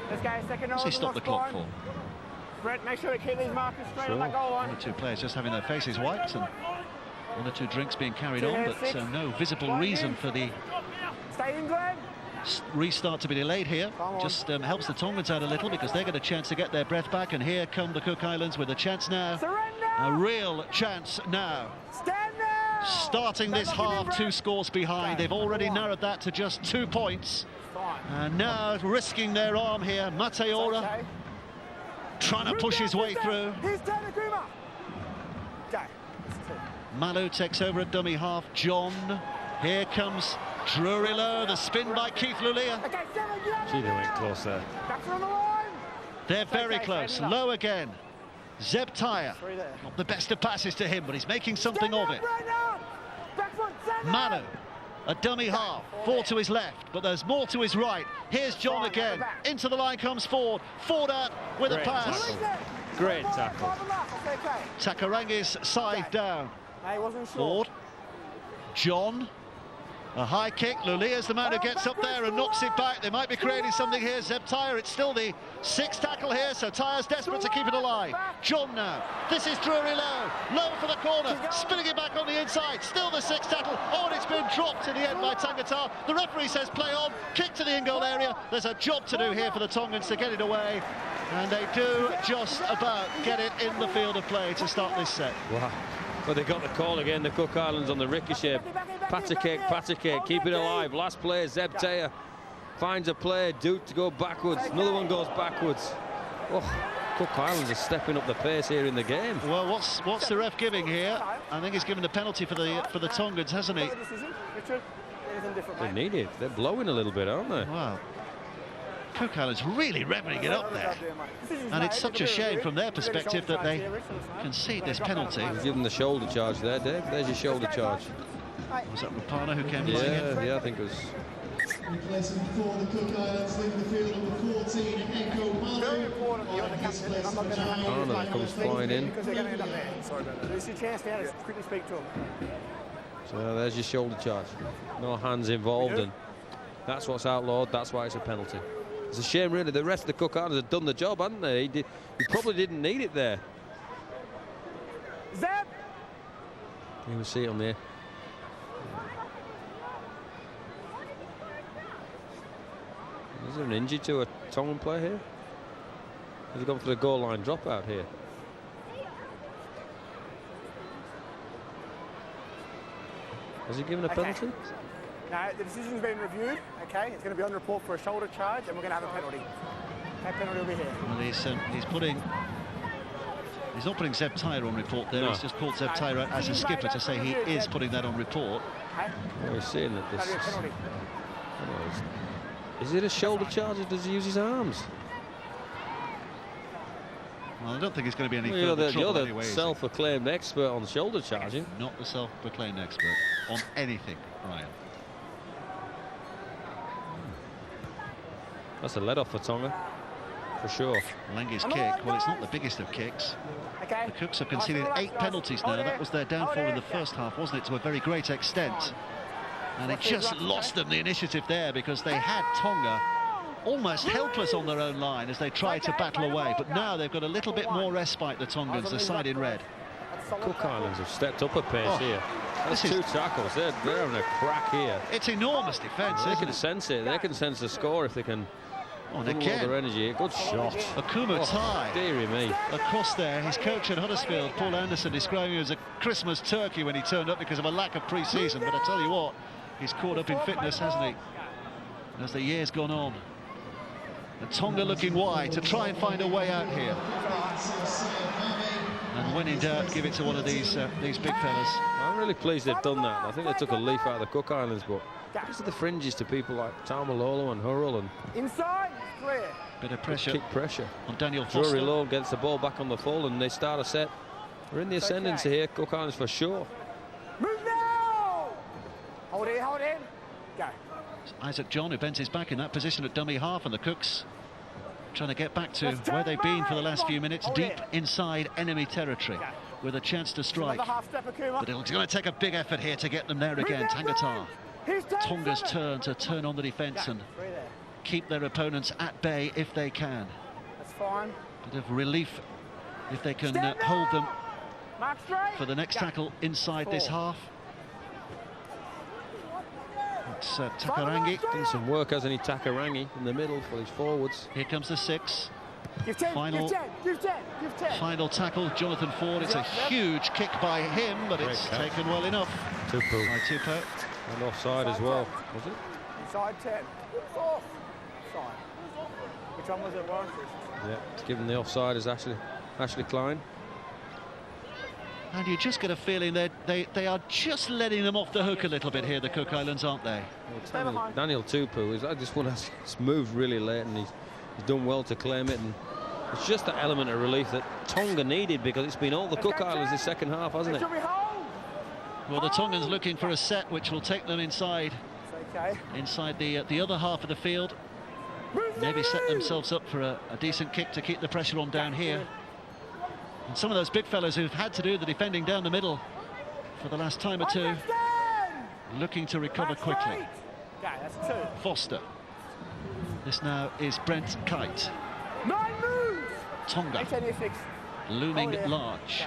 Let's go, second What's he stop the clock for? Brett, make sure we keep these markers straight on that goal line. One or two players just having their faces wiped and one or two drinks being carried on, but no visible reason for the restart to be delayed here. Just helps the Tongans out a little because they get a chance to get their breath back, and here come the Cook Islands with a chance now. A real chance now. Starting this half 2 scores behind. They've already narrowed that to just 2 points. And now risking their arm here, Mateora trying to push his way through. Malu takes over at dummy half. John, here comes Drury Low, the spin by Keith Lulia. Gee, they went close there. They're very close. Low again. Zeb Tyre, not the best of passes to him, but he's making something of it. Malu, a dummy half, 4 to his left, but there's more to his right. Here's John again, into the line comes Ford. Ford out with a pass. Great tackle. Takarangi's side down. Ford, John, a high kick. Lulia's the man who gets up there and knocks it back. They might be creating something here. Zeb Tyre, it's still the 6th tackle here, so Tyre's desperate to keep it alive. John now, this is Drury Low. Low for the corner, spinning it back on the inside. Still the 6th tackle. Oh, and it's been dropped in the end by Tangata. The referee says play on, kick to the in-goal area. There's a job to do here for the Tongans to get it away. And they do just about get it in the field of play to start this set. Wow. But they got the call again, the Cook Islands on the ricochet. Patter kick, keep it alive. Last play, Zeb Tyre finds a player, Duke to go backwards. Another one goes backwards. Oh, Cook Islands are stepping up the pace here in the game. Well, what's the ref giving here? I think he's given the penalty for the Tongans, hasn't he? They need it. They're blowing a little bit, aren't they? Wow. Cook Islands really revving it up there, and it's such a shame from their perspective that they concede this penalty. Give them the shoulder charge there, Dave. There's your shoulder charge. Was that Rapana who came in? Yeah, I think it was. Replacing for the Cook Islands, leaving the field number 14, Echo Malu. Rapana comes flying in. So there's your shoulder charge. No hands involved, and that's what's outlawed. That's why it's a penalty. It's a shame, really. The rest of the Cook Islands have done the job, haven't they? He probably didn't need it there. Zeb! You can see it on there. Is there an injury to a Tongan player here? Has he gone for the goal line dropout here? Has he given a penalty? No, the decision's been reviewed, okay? It's going to be on report for a shoulder charge, and we're going to have a penalty. That penalty will be here. Well, he's not putting Zeb Tyre on report there. No. He's just called Zeb Tyre as a skipper to say he is putting that on report. Well, we're seeing that this is it a shoulder charge, or does he use his arms? Well, I don't think it's going to be any further trouble anyway. You're the self-proclaimed expert on shoulder charging. Not the self-proclaimed expert on anything, Ryan. That's a let-off for Tonga, for sure. Lengi's kick, well, it's not the biggest of kicks. The Cooks have conceded 8 penalties now. That was their downfall in the first half, wasn't it, to a very great extent. And it just lost them the initiative there because they had Tonga almost helpless on their own line as they tried to battle away. But now they've got a little bit more respite, the Tongans, the side in red. Cook Islands have stepped up a pace here. That's 2 tackles. They're having a crack here. It's enormous defence. They can sense it. They can sense the score if they can. Oh, and again, their energy. Good shot. Akuma Tai. Dearie me. Across there, his coach at Huddersfield, Paul Anderson, describing him as a Christmas turkey when he turned up because of a lack of pre-season. But I tell you what, he's caught up in fitness, hasn't he? As the year's gone on. And Tonga looking wide to try and find a way out here. And when in doubt, give it to one of these big fellas. I'm really pleased they've done that. I think they took a leaf out of the Cook Islands, but just of the fringes to people like Taumalolo and Hurrell and inside, clear. Bit of pressure. Kick pressure on Daniel Foster. Drury Low gets the ball back on the full and they start a set. We're in the ascendancy here, Cook Islands for sure. Move now! Hold it, go. It's Isaac John who bends his back in that position at dummy half, and the Cooks trying to get back to where they've been for the last few minutes, deep inside enemy territory, with a chance to strike. But it's going to take a big effort here to get them there again. Tangata Tonga's turn to turn on the defence and keep their opponents at bay if they can. That's fine. Bit of relief if they can hold them for the next tackle inside this half. It's Takarangi. Doing some work, hasn't he, Takarangi, in the middle for his forwards. Here comes the 6. Give 10, final, give 10. Final tackle, Jonathan Ford. It's a huge kick by him, but it's taken well enough. Tupu. By Tupu. And offside as well, was it? Inside 10. Offside. Which one was it, Warren? Yeah, it's given the offside as Ashley Klein. And you just get a feeling that they are just letting them off the hook a little bit here, the Cook Islands, aren't they? Well, Daniel Tupu, this one has moved really late and he's done well to claim it. And it's just that element of relief that Tonga needed, because it's been all the Cook Islands this second half, hasn't it? Well, the Tongans looking for a set which will take them inside the other half of the field. Maybe set themselves up for a decent kick to keep the pressure on down here. And some of those big fellas who've had to do the defending down the middle for the last time or two, looking to recover quickly. Foster. This now is Brent Kite. Tonga looming large.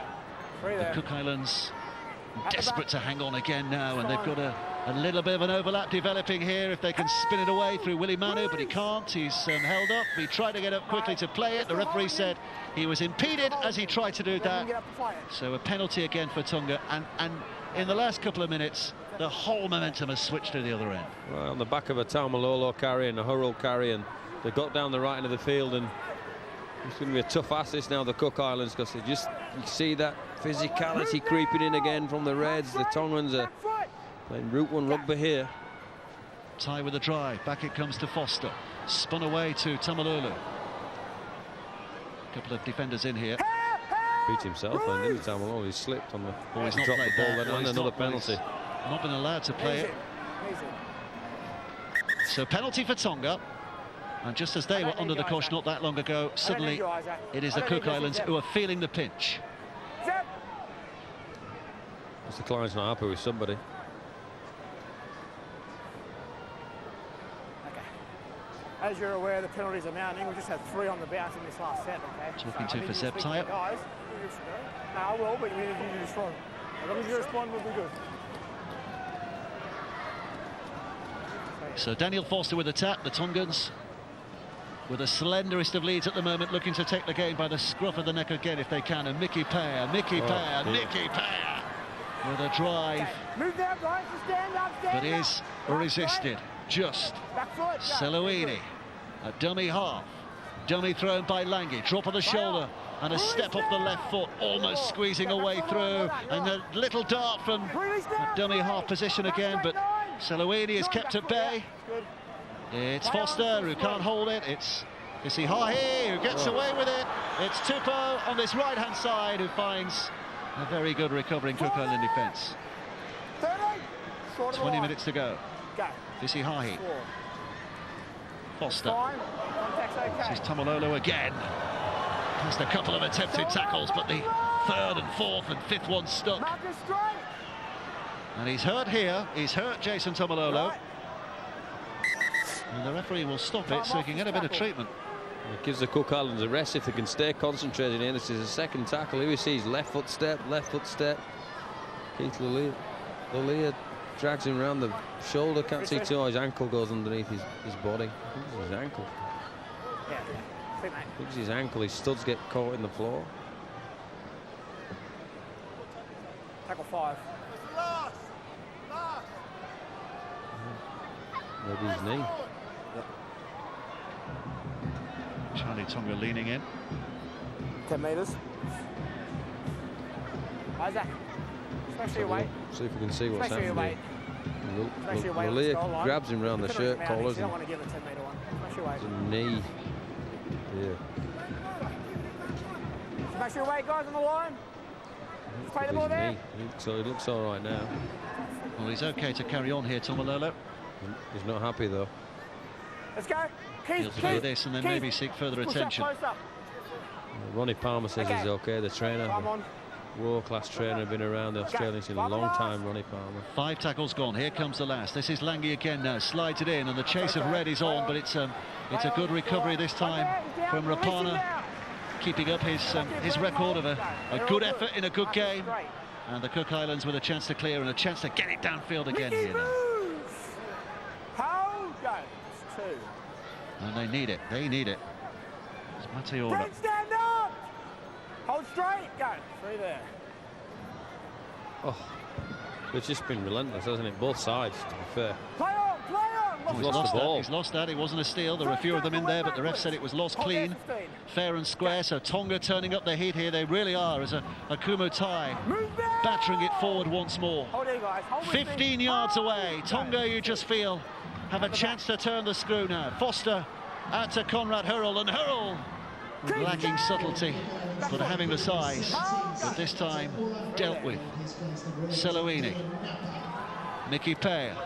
The Cook Islands desperate to hang on again now, and they've got a little bit of an overlap developing here if they can spin it away through Willie Manu, but he can't. He's held up. He tried to get up quickly to play it. The referee said he was impeded as he tried to do that. So a penalty again for Tonga, and in the last couple of minutes the whole momentum has switched to the other end. Well, on the back of a Taumalolo carry and a Hurrell carry, and they got down the right end of the field, and it's going to be a tough ask this now, the Cook Islands, because you see that physicality creeping in again from the Reds. The Tongans are playing Route 1 rugby here. Tie with a drive. Back it comes to Foster. Spun away to Tamalolo. A couple of defenders in here. Beat himself, and then Tamalolo slipped on the. Oh, he's not dropped the ball, that. then another penalty. Not been allowed to play it. So penalty for Tonga. And just as they were under the cosh not that long ago, suddenly it is the Cook Islands who are feeling the pinch. Mr. Klein's not happy with somebody. As you're aware, the penalties are mounting. We just had 3 on the bounce in this last set, okay? Talking to for Zeb tie-up. No, I will, but you need to respond. As long as you respond, we'll be good. So Daniel Foster with a tap, the Tongans with the slenderest of leads at the moment, looking to take the game by the scruff of the neck again if they can. And Mickey Paya with a drive. Move down, Brian, stand up, but is resisted. Just Seloini, a dummy half. Dummy thrown by Lange, drop of the shoulder and a step off the left foot, almost squeezing a way through, and a little dart from a dummy half position again, but Seloini is kept at bay. It's Foster who can't hold it. It's Isihahi who gets away with it. It's Tupo on this right-hand side who finds a very good recovering Cook Island defence. 20 minutes to go. Isihahi. Foster. This is Tamalolo again. Just a couple of attempted tackles, but the third and fourth and fifth one stuck. And he's hurt here. He's hurt Jason Tamalolo. And the referee will stop it so he can get a bit of treatment. It gives the Cook Islands a rest if they can stay concentrated here. This is a second tackle. Here we see his left foot step. Keith Lulia drags him around the shoulder. Can't see too. His ankle goes underneath his body. I think it's his ankle. I think it's his ankle. His studs get caught in the floor. Tackle 5. Maybe his knee. Charlie Tonga leaning in. 10 metres. Isaac, smash your weight. See if we can see what's happening. Lulia grabs him around the shirt collars. You don't want to give a 10-metre one. Smash your weight. It's a knee. Yeah. Smash your weight, guys, on the line. Play the ball there. So he looks all right now. Well, he's okay to carry on here, Tamalolo. He's not happy though. Let's go. He'll do this and then maybe seek further attention. Ronnie Palmer says he's okay, the trainer. Come on. World-class trainer, been around the Australians in a long time, Ronnie Palmer. 5 tackles gone. Here comes the last. This is Lange again now. Slides it in, and the chase of red is on, but it's a good recovery this time from Rapana, keeping up his record of a good effort in a good game. And the Cook Islands with a chance to clear and a chance to get it downfield again here now. And they need it. They need it. It's Mateora. Stand up! Hold straight, go. Through there. Oh, it's just been relentless, hasn't it? Both sides, to be fair. Play on, play on! Oh, he's lost the ball. He's lost that. It wasn't a steal. There were a few of them in there, but the ref said it was lost clean, fair and square. So Tonga turning up the heat here. They really are, as a Kumu Tai battering it forward once more. 15 yards away. Tonga, you just feel, have a chance to turn the screw now. Foster out to Conrad Hurrell, and Hurrell lacking subtlety, but having the size, but this time dealt with. Seloini, Mickey Paya,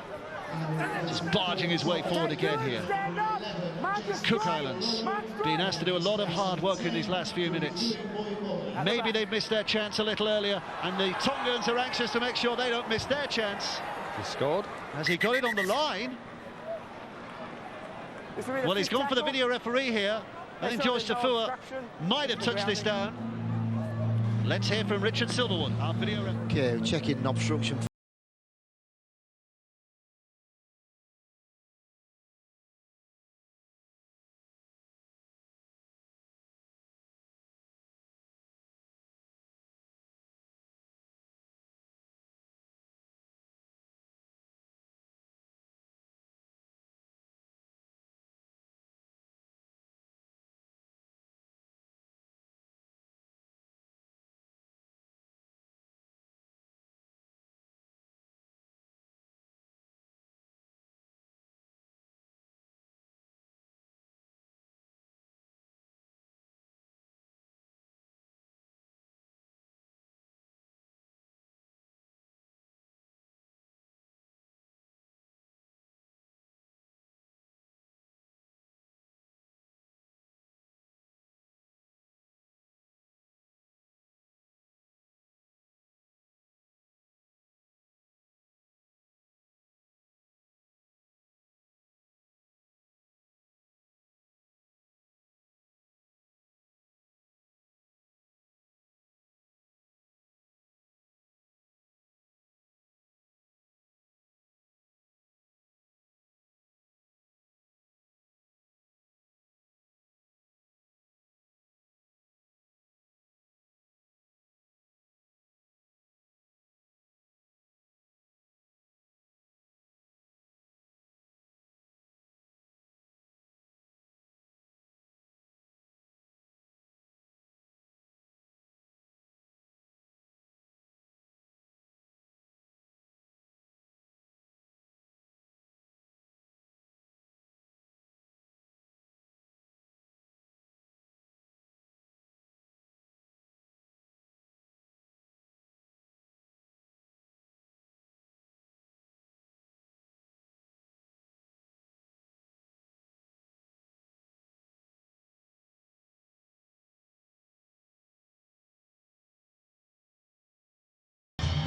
just barging his way forward again here. Cook Islands being asked to do a lot of hard work in these last few minutes. Maybe they've missed their chance a little earlier, and the Tongans are anxious to make sure they don't miss their chance. He scored. Has he got it on the line? Well, he's gone for the video referee here. I think George Tafua might have touched this down. Let's hear from Richard Silverwood, our video referee. Okay, checking obstruction.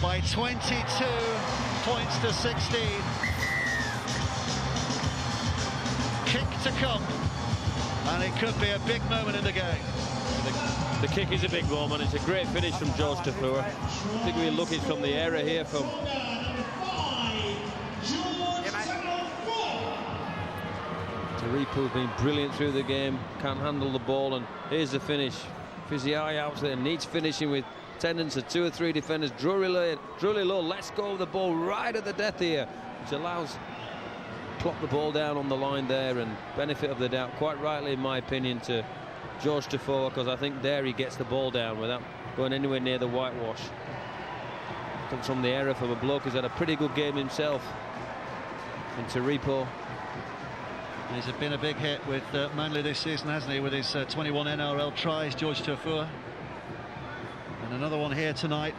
By 22 points to 16. Kick to come, and it could be a big moment in the game. The kick is a big moment. It's a great finish from George Tafua. I think we're looking from the error here from Taripu, being brilliant through the game, can't handle the ball, and here's the finish. Fiziai out there, needs finishing with tendons of 2 or 3 defenders. Drury Low lets go of the ball right at the death here, which allows plop the ball down on the line there, and benefit of the doubt, quite rightly in my opinion, to George Tafua, because I think there he gets the ball down without going anywhere near the whitewash. Comes from the error from a bloke who's had a pretty good game himself in Taripu. He's been a big hit with Manly this season, hasn't he, with his 21 NRL tries, George Tafua. And another one here tonight,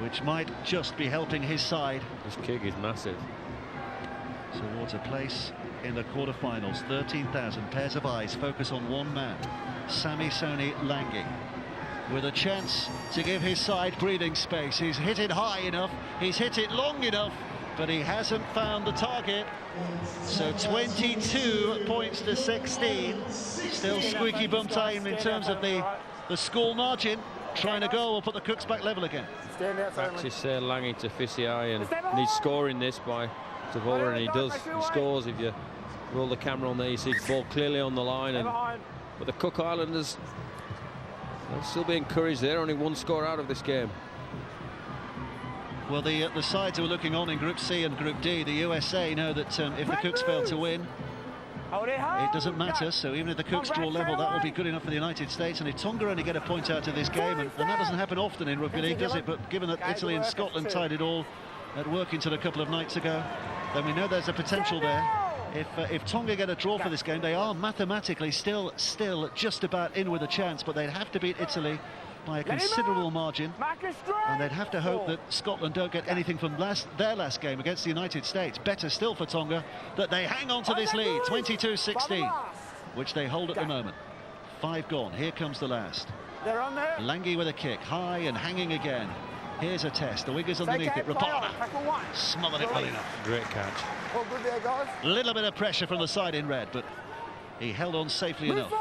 which might just be helping his side. This kick is massive. Towards a place in the quarterfinals. 13,000 pairs of eyes focus on one man, Sami Soni Lange. with a chance to give his side breathing space. He's hit it high enough, he's hit it long enough, but he hasn't found the target. So 22 points to 16. Still squeaky bum time in terms of the score margin. Trying to go will put the Cooks back level again. Practice Lange to Fisiai, and he's scoring this by Tavola, and he does. He scores. If you roll the camera on there, you see the ball clearly on the line. But the Cook Islanders, they'll still be encouraged. They're only one score out of this game. Well, the sides who are looking on in Group C and Group D, the USA, know that if the Cooks fail to win, it doesn't matter. So even if the Cooks draw level, that will be good enough for the United States. And if Tonga only get a point out of this game, and that doesn't happen often in rugby league, does it? But given that Italy and Scotland tied it all at Workington a couple of nights ago, then we know there's a potential there. If Tonga get a draw for this game, they are mathematically still just about in with a chance, but they'd have to beat Italy by a considerable margin, and they'd have to hope that Scotland don't get anything from their last game against the United States. Better still for Tonga that they hang on to this lead, 22-16, which they hold at the moment. 5 gone. Here comes the last. Lange with a kick, high and hanging again. Here's a test. The wingers underneath it. Rapana smothered it well enough. Great catch. A little bit of pressure from the side in red, but he held on safely enough.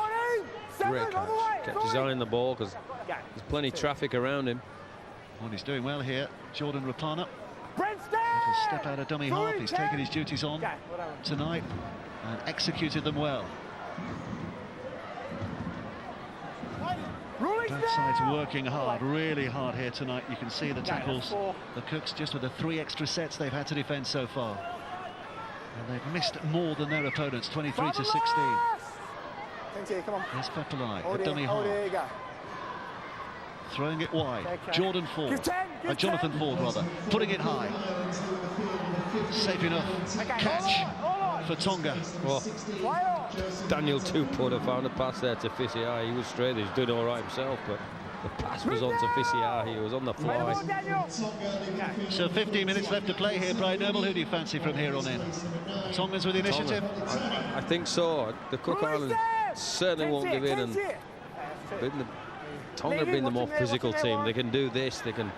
Great catch. Kept his eye on the ball because there's plenty of traffic around him. Well, he's doing well here, Jordan Rapana. Little step out of dummy half. He's taken his duties on tonight and executed them well. Both sides working hard, really hard here tonight. You can see the tackles. The Cooks just with the 3 extra sets they've had to defend so far. And they've missed more than their opponents, 23-16. Here's Pepelai, the dummy half. Throwing it wide. Jordan Ford, Jonathan Ford rather, putting it high. Safe enough catch for Tonga. Well, Daniel Tupouda found a pass there to Fisiai. He was straight, he was doing all right himself, but the pass was on to Fisiai. He was on the fly. So 15 minutes left to play here, Brian Noble. Who do you fancy from here on in? Tongans with the initiative? I think so. The Cook Islands certainly won't give in, and Tonga being the more physical team, they can do this, they can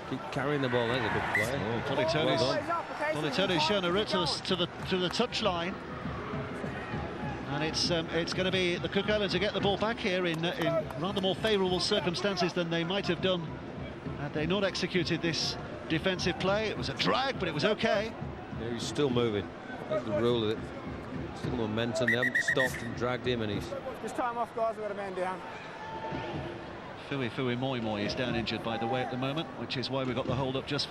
keep carrying the ball. There's a good play. Politoni's shown a route to the touchline, and it's going to be the Cook Islands to get the ball back here in rather more favourable circumstances than they might have done had they not executed this defensive play. It was a drag, but it was okay. Yeah, he's still moving. That's the rule of it. Still momentum. They haven't stopped and dragged him, and he's just time off, guys. We've got a man down. Fui Moi Moi is down injured, by the way, at the moment, which is why we got the hold up just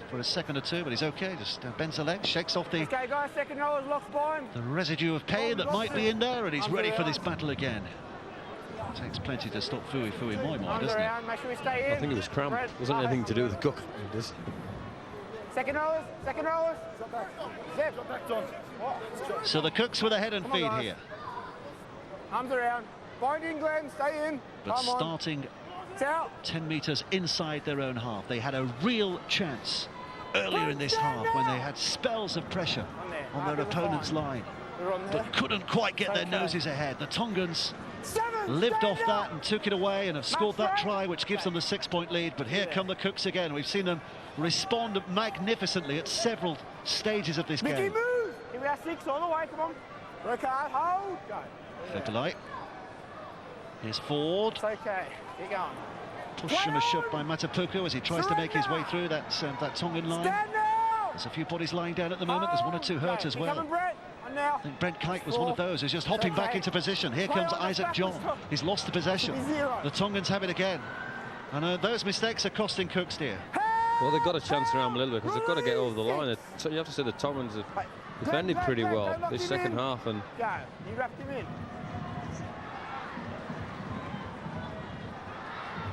for a second or two, but he's okay. Just bends the leg, shakes off the guys, second row is locked by him. The residue of pain that might be in there, and he's ready for this battle again. It takes plenty to stop Fui Moi Moi, doesn't it? Make sure we stay in. I think it was cramped. It wasn't anything to do with the Cook. Second rowers. Zip. So the Cooks with a head and feed here. Arms around. Bind in, Glenn. Stay in. But starting 10 metres inside their own half. They had a real chance earlier in this half when they had spells of pressure on their opponent's line, but couldn't quite get their noses ahead. The Tongans lived off that and took it away and have scored that try, which gives them the 6-point lead. But here come the Cooks again. We've seen them respond magnificently at several stages of this game. Here we are, 6 all the way. Come on. Work hard. Hold. Go. Fepelai. Here's Ford. It's okay. Keep going. Push and a shove by Matapuku as he tries to make his way through that Tongan line. There's a few bodies lying down at the moment. There's 1 or 2 hurt as well. I think Brent Kite was one of those who's just hopping back into position. Here comes Isaac John. He's lost the possession. The Tongans have it again. And those mistakes are costing Cooks, dear. Well, they've got a chance around a little bit because they've got to get over the line. So you have to say the Tongans have defended pretty well this second half. And you wrapped him in.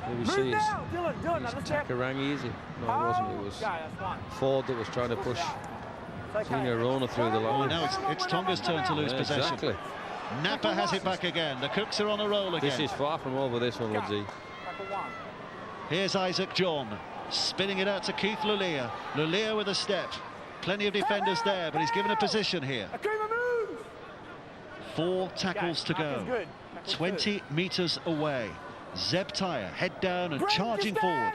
here we see it's Takarangi, is it? No, it wasn't. It was Ford that was trying to push Tino Rona through the line. Now it's Tonga's turn to lose possession. Exactly. Napa has it back again. The Cooks are on a roll again. This is far from over, this one, Woodsy. Here's Isaac John, spinning it out to Keith Lulia. Lulia with a step. Plenty of defenders there, but he's given a position here. 4 tackles to go. 20 metres away. Zeb Tyre, head down and charging forward.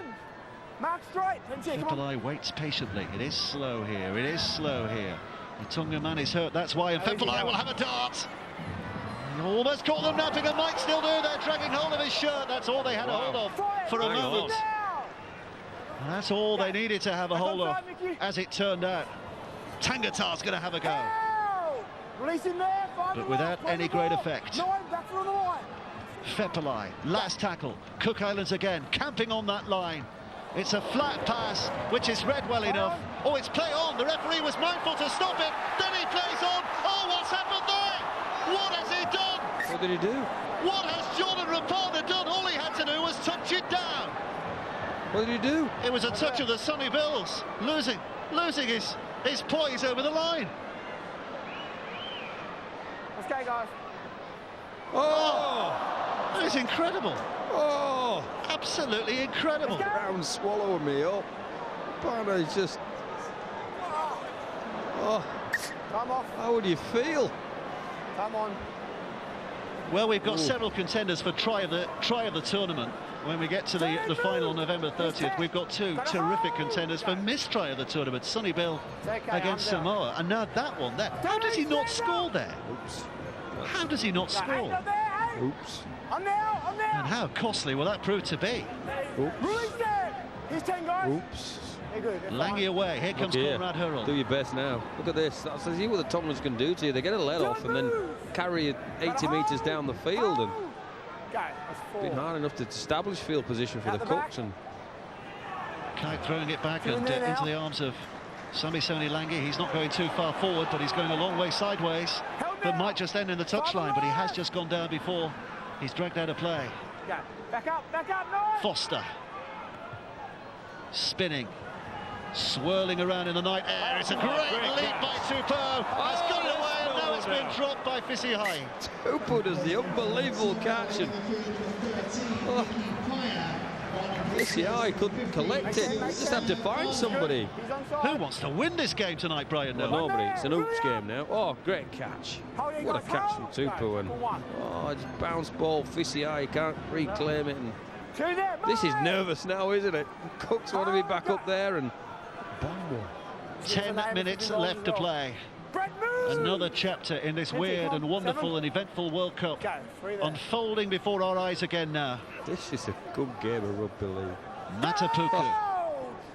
Mark straight. Fepelai waits patiently. It is slow here. It is slow here. The Tonga man is hurt. That's why. And Fepelai will have a dart. He almost caught them napping and might still do. They're dragging hold of his shirt. That's all they had a hold of for a moment. And that's all they needed to have a hold of, as it turned out. Tangatar's going to have a go. But without any great effect. Fepelai, last tackle. Cook Islands again, camping on that line. It's a flat pass, which is read well enough. Oh, it's play on. The referee was mindful to stop it. Then he plays on. Oh, what's happened there? What has he done? What did he do? What has Jordan Rapana done? All he had to do was touch it down. What did he do? It was a touch of the Sunny Bills, losing his poise over the line. Let's go, guys. Oh, that is incredible. Oh, absolutely incredible. Brown swallowing me up. Rapana is just. Oh, come off. How would you feel? Come on. Well, we've got several contenders for try of the tournament. When we get to the final November 30th, we've got two terrific contenders for mistry of the tournament. Sonny Bill against Samoa, and now that one there. How does he not score there? Oops. How does he not score? Oops. I'm there. And how costly will that prove to be? Oops. Release there. Here's 10 guys. Oops. Langy away. Here comes Conrad Hurrell. Do your best now. Look at this. That's see what the Tongans can do to you. They get a let off and then carry it 80 metres down the field, and it's been hard enough to establish field position for the Cooks. And Kite throwing it back and into the arms of Sami Soni Langi. He's not going too far forward, but he's going a long way sideways. That might just end in the touchline, but he has just gone down before he's dragged out of play. Back up, no! Foster spinning, swirling around in the night air. It's a great leap by Tupou. Has got it away, and now it's been dropped by Fisihai. Tupou does the unbelievable catch, and Fisihai couldn't collect it. Just have to find somebody. Who wants to win this game tonight, Brian? Well, nobody. It's an oops game now. Oh, great catch. What a catch from Tupou. And it's bounce ball. Fisihai can't reclaim it. And this is nervous now, isn't it? Cooks want to be back up there, and 10 minutes left to play. Another chapter in this weird and wonderful and eventful World Cup unfolding before our eyes again now. This is a good game of rugby league. Matapuku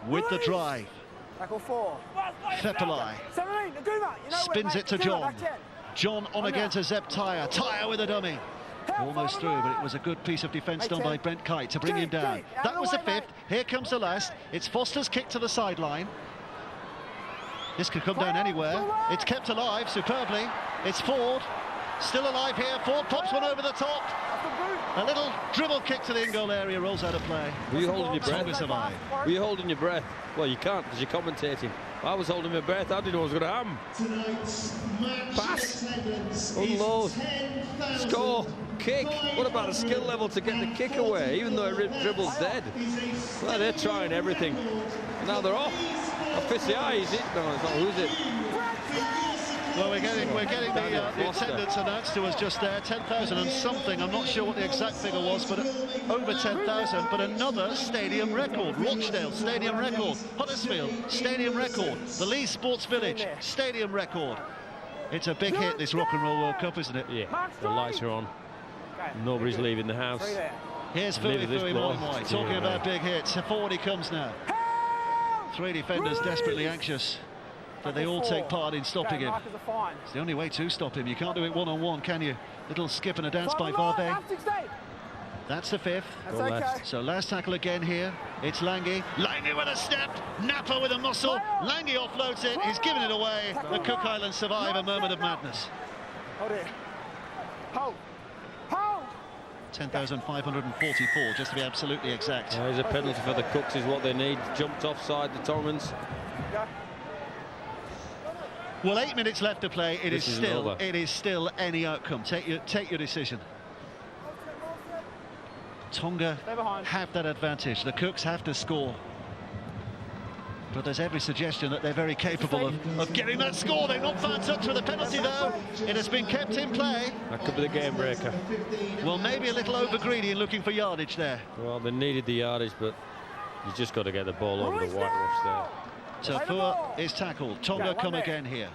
with the drive. Fepelai spins it to John. John on again to Zeb Tyre. Tyre with a dummy. Almost through, but it was a good piece of defence done by Brent Kite to bring him down. That was the fifth. Here comes the last. It's Foster's kick to the sideline. This could come down anywhere. It's kept alive superbly. It's Ford. Still alive here. Ford pops one over the top. A little dribble kick to the in-goal area, rolls out of play. Were you holding your breath? Survive. Were you holding your breath? Well, you can't because you're commentating. I was holding my breath. I didn't know what was going to happen. Pass. Unload. Score. Kick. What about a skill level to get the kick away, even though it dribbles dead? Well, they're trying everything. Now they're off. Fisihai, is it? No, it's not. Who is it? Well, we're getting the attendance announced to us just there, 10,000 and something. I'm not sure what the exact figure was, but over 10,000. But another stadium record. Rochdale stadium record. Huddersfield stadium record. The Leeds Sports Village stadium record. It's a big hit, this Rock and Roll World Cup, isn't it? Yeah. The lights are on. Nobody's leaving the house. Here's Fui Moimoi talking about big hits. Forward he comes now. Three defenders desperately anxious that they all take part in stopping him. It's the only way to stop him. You can't do it one-on-one, can you? Little skip and a dance by Varve. That's the fifth. So last tackle again here. It's Langi. Langi with a step. Napa with a muscle. Langi offloads it. He's given it away. The Cook Islands survive a moment of madness. Hold it. Hold. 10,544, just to be absolutely exact. There's a penalty for the Cooks, is what they need. Jumped offside, the Tongans. Well, 8 minutes left to play. It is still any outcome. Take your decision. Tonga have that advantage. The Cooks have to score. But there's every suggestion that they're very capable of getting that score. They've not found touch with the penalty, though. It has been kept in play. That could be the game breaker. Well, maybe a little over greedy in looking for yardage there. Well, they needed the yardage, but you just got to get the ball over the whitewash there. Tafua is tackled. Tonga come again here.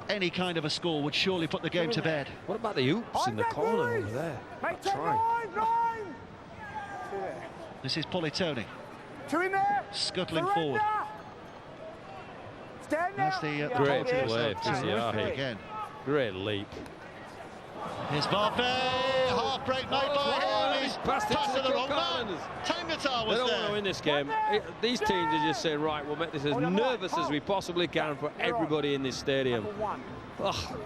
Any kind of a score would surely put the game to bed. What about the oops in the corner over there? Try. This is Politoni. Scuttling Surrender. forward. That's the great penalty play, terrific again. Great leap. Here's Barfe, half break made by him. He's passed it to the wrong man. Islanders. Tangata was They don't there. want to win this game. These teams are just saying, right, we'll make this as nervous as we possibly can for everybody in this stadium. Oh,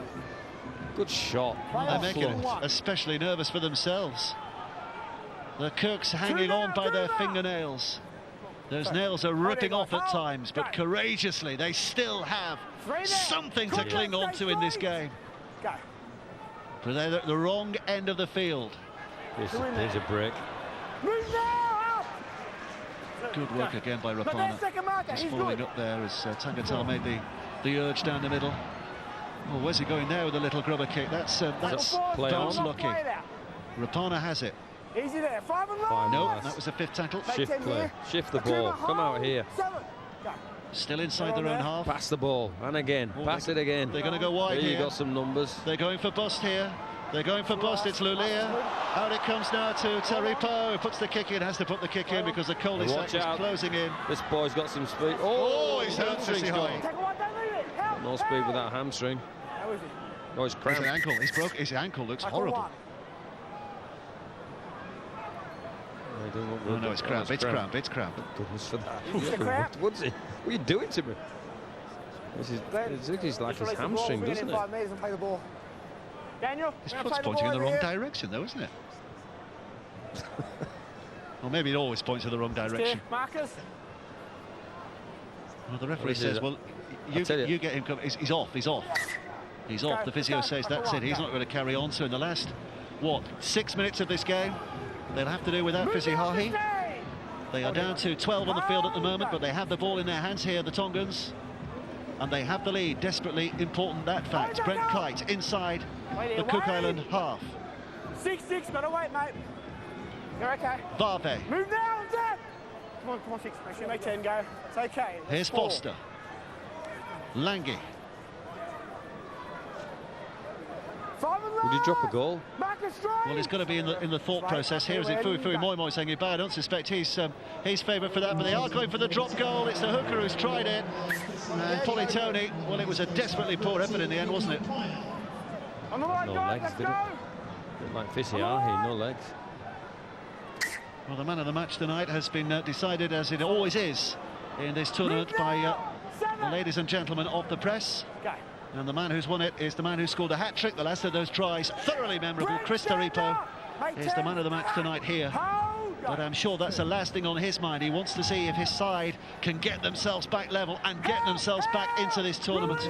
good shot. They're making it especially nervous for themselves. The Cooks hanging on by their fingernails. Those nails are ripping off at times, but courageously they still have something to cling on to in this game. But they're at the wrong end of the field. There's a break. Good work again by Rapana. He's following up there as Tangata made the urge down the middle. Oh, where's he going there with a little grubber kick? That's bounce lucky. Rapana has it. Easy there, 5 and Fine, no, nice. that was a fifth tackle. Shift play, shift the ball, come out here. Still inside their own half. Pass the ball, and again, pass it again. They're going to go wide here. Here You got some numbers. They're going for bust here. They're going for bust. It's Lulia. Out it comes now to Taripo, who puts the kick in, has to put the kick in because the cul-de-sac is closing in. This boy's got some speed. Oh, he's hurt Fissy High. No speed with that hamstring. Oh, he's cramped. His ankle, he's broke. His ankle looks horrible. Oh, no, it's cramp, it's cramp, it's cramp. Goodness for that. What's it? What are you doing to me? It's like his hamstring, doesn't it? His foot's pointing in the wrong direction, though, isn't it? Or maybe it always points in the wrong direction. Marcus. Well, the referee says, well, you get him, he's off. He's off. The physio says that's it. He's not going to carry on. So in the last, 6 minutes of this game, they'll have to do without Fissy High. They are down to 12 on the field at the moment, but they have the ball in their hands here, the Tongans. And they have the lead, desperately important that fact. Brent Kite inside the Cook Island half. 6-6, gotta wait, mate. You're okay. Barve. Move now, Dad! Come on, 6. Make sure you make 10 go. It's okay. Here's 4. Foster. Lange. Would you drop a goal? Well, it's got to be in the thought process here. Is it Fui Moi Moi saying goodbye? I don't suspect he's favoured for that, but they are going for the drop goal. It's the hooker who's tried it. And Politoni, well, it was a desperately poor effort in the end, wasn't it? No legs, did it? Bit like Fissy High, no legs. Well, the man of the match tonight has been decided, as it always is in this tournament, by the ladies and gentlemen of the press. And the man who's won it is the man who scored a hat-trick. The last of those tries, thoroughly memorable. Chris Taripo is the man of the match tonight here. But I'm sure that's a lasting on his mind. He wants to see if his side can get themselves back level and get themselves back into this tournament.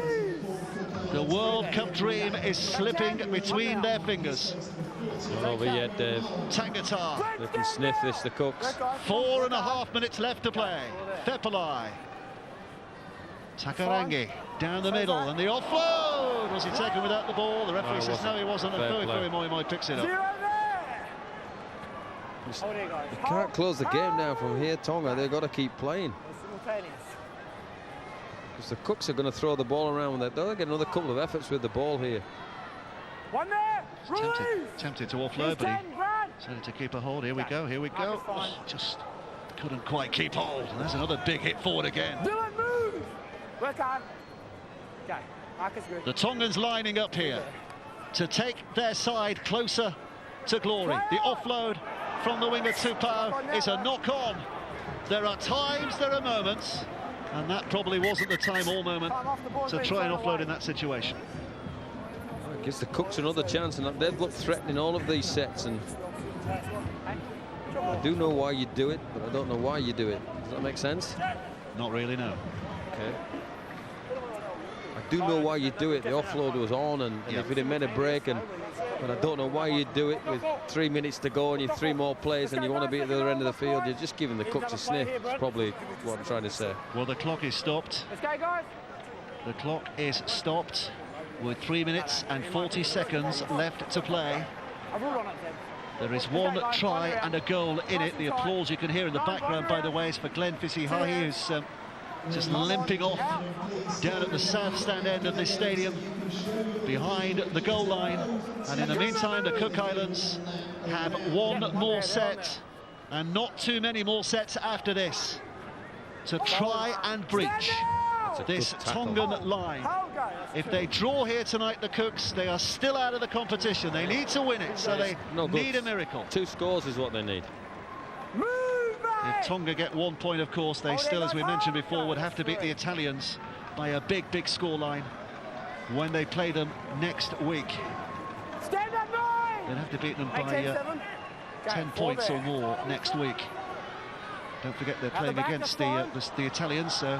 The World Cup dream is slipping between their fingers. Not over yet, Dave. Tangata. They can sniff this, the Cooks. 4.5 minutes left to play. Fepalai. Takarangi down the middle, and the offload. Was he taken without the ball? The referee says no, he wasn't. And Fui Moi Moi picks it up. You can't close the game down from here, Tonga. They've got to keep playing. Because the Cooks are going to throw the ball around. They'll get another couple of efforts with the ball here. One there. Tempted to offload, but he decided to keep a hold. Here we go. Oh, just couldn't quite keep hold. And there's another big hit forward again. Dylan, move. Work on. Okay, Marcus good. The Tongans lining up here to take their side closer to glory. The offload from the winger Tupou is a knock-on. There are times, there are moments, and that probably wasn't the time or moment to try and offload in that situation. Well, it gives the Cooks another chance, and they've looked threatening all of these sets. And I do know why you do it, but I don't know why you do it. Does that make sense? Not really, no. Okay. I do know why you do it. The offload was on, and if it had made a break and But I don't know why you do it with 3 minutes to go and you've 3 more players and you want to be at the other end of the field. You're just giving the Cooks a sniff. That's probably what I'm trying to say. Well, the clock is stopped. Let's go, guys. The clock is stopped with 3 minutes and 40 seconds left to play. There is one try and a goal in it. The applause you can hear in the background, by the way, is for Glenn Fisihahi, who's just limping off down at the south stand end of this stadium behind the goal line. And in the meantime, the Cook Islands have one more set and not too many more sets after this to try and breach this Tongan line. If they draw here tonight, the Cooks, they are still out of the competition. They need to win it, so they need a miracle. 2 scores is what they need. If Tonga get 1 point, of course, they still, as we mentioned before, would have to beat the Italians by a big, big scoreline when they play them next week. They'll have to beat them by 10 points or more next week. Don't forget they're playing against the Italians, so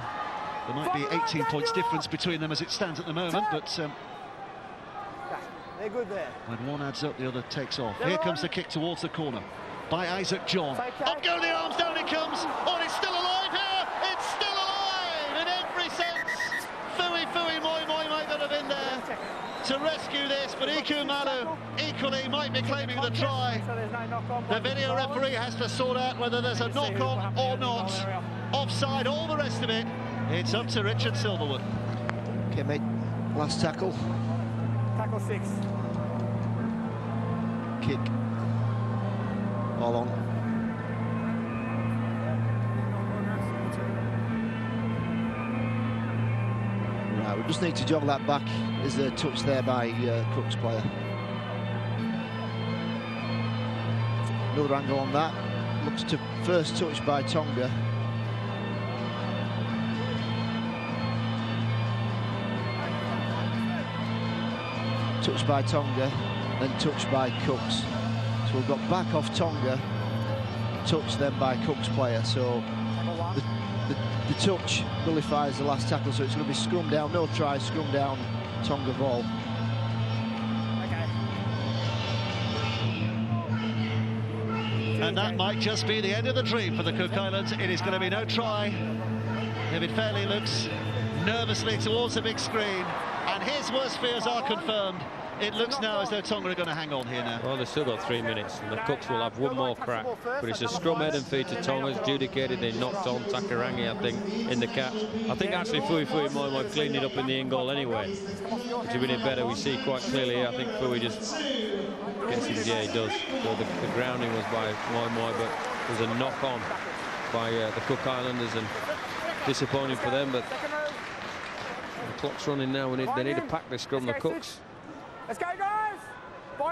there might be 18 points difference between them as it stands at the moment, but they're good there. When one adds up, the other takes off. Here comes the kick towards the corner by Isaac John. Up go the arms, down it comes. Oh, it's still alive here. It's still alive in every sense. Fui Moi might not have been there to rescue this, but Iku Malu equally might be claiming the try. The video referee has to sort out whether there's a knock-on or not. Offside, all the rest of it. It's up to Richard Silverwood. Okay, mate. Last tackle. Tackle 6. Kick. All on. Right, we just need to joggle that back. Is a touch there by Cook's player. Another angle on that. Looks to first touch by Tonga. Touch by Tonga, then touch by Cooks. So we've got back off Tonga, touch then by Cook's player. So the touch nullifies the last tackle, so it's going to be scrum down, no try, scrum down, Tonga ball. And that might just be the end of the dream for the Cook Islands. It is going to be no try. David Fairley looks nervously towards the big screen, and his worst fears are confirmed. It looks now as though Tonga are going to hang on here now. Well, they've still got 3 minutes, and the Cooks will have one more crack. But it's a scrum head and feet to Tonga. It's adjudicated. They knocked on Takarangi, I think, in the catch. I think actually Fui Moi cleaned it up in the in goal anyway. But to win it better, we see quite clearly here. I think Fui just gets his, yeah, he does. So the grounding was by Moi, but there's a knock on by the Cook Islanders, and disappointing for them. But the clock's running now. They need to pack this scrum, the Cooks. Let's go, guys!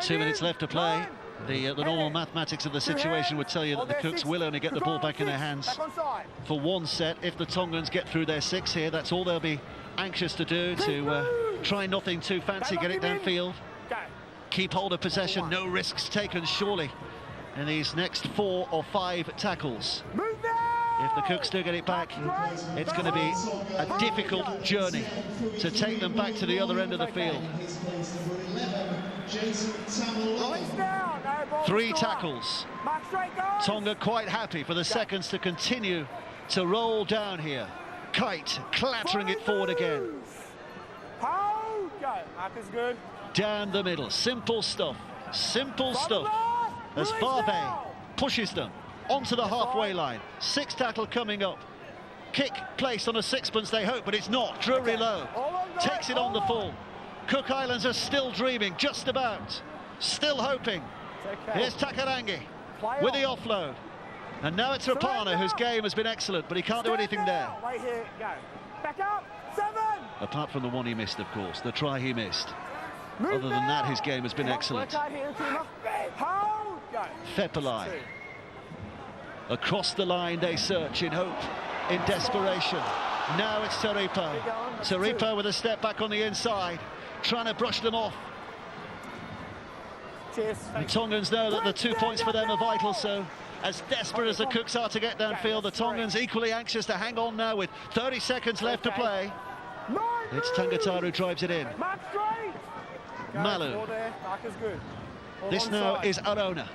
2 minutes left to play. The normal mathematics of the situation would tell you that the Cooks will only get the ball back in their hands for 1 set. If the Tongans get through their 6 here, that's all they'll be anxious to do, to try nothing too fancy, get it downfield, keep hold of possession, no risks taken surely in these next 4 or 5 tackles. If the Cooks do get it back, it's going to be a difficult journey to take them back to the other end of the field. 3 tackles. Tonga quite happy for the seconds to continue to roll down here. Kite clattering it forward again. Mark is good. Down the middle, simple stuff as Farve pushes them onto the halfway line. 6th tackle coming up. Kick placed on a sixpence, they hope, but it's not. Drury Low takes it on the full. Cook Islands are still dreaming, just about. Still hoping. Here's Takarangi with the offload. And now it's Rapana, whose game has been excellent, but he can't do anything there. Right here, go. Back up, 7! Apart from the one he missed, of course, the try he missed. Other than that, his game has been excellent. Fepelai. Across the line they search in hope, in desperation. Now it's Taripo. Taripo with a step back on the inside, trying to brush them off. Cheers. The Tongans know that the 2 points for them are vital, so as desperate as the Cooks are to get downfield, the Tongans equally anxious to hang on now with 30 seconds left to play. It's Tangataru who drives it in. Malu. This now is Arona.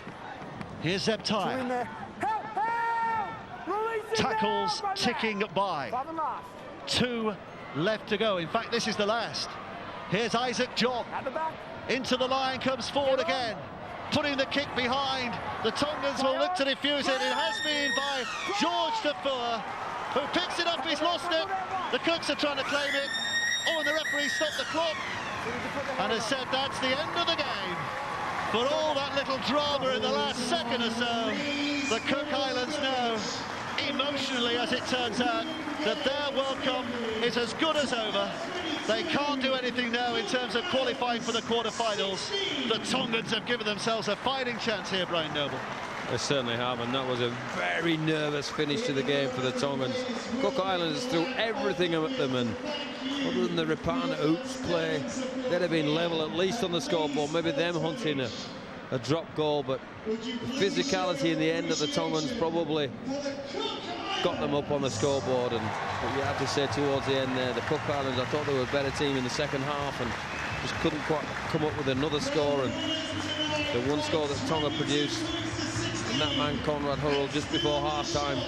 Here's Zebtai. Tackles ticking by. 2 left to go. In fact, this is the last. Here's Isaac John. Into the line, comes forward again. Putting the kick behind. The Tongans will look to defuse it. It has been by George Defoe, who picks it up. He's lost it. The Cooks are trying to claim it. Oh, and the referee stopped the clock and has said that's the end of the game. For all that little drama in the last second or so, the Cook Islands know, emotionally as it turns out, that their World Cup is as good as over. They can't do anything now in terms of qualifying for the quarter-finals. The Tongans have given themselves a fighting chance here, Brian Noble. They certainly have, and that was a very nervous finish to the game for the Tongans. Cook Islands threw everything at them, and other than the Rapana Oops play, they'd have been level at least on the scoreboard. Maybe them hunting a drop goal, but the physicality in the end of the Tongans probably got them up on the scoreboard. And you have to say towards the end there, the Cook Islands, I thought they were a better team in the second half and just couldn't quite come up with another score. And the one score that Tonga produced, and that man Conrad Hurrell just before half-time,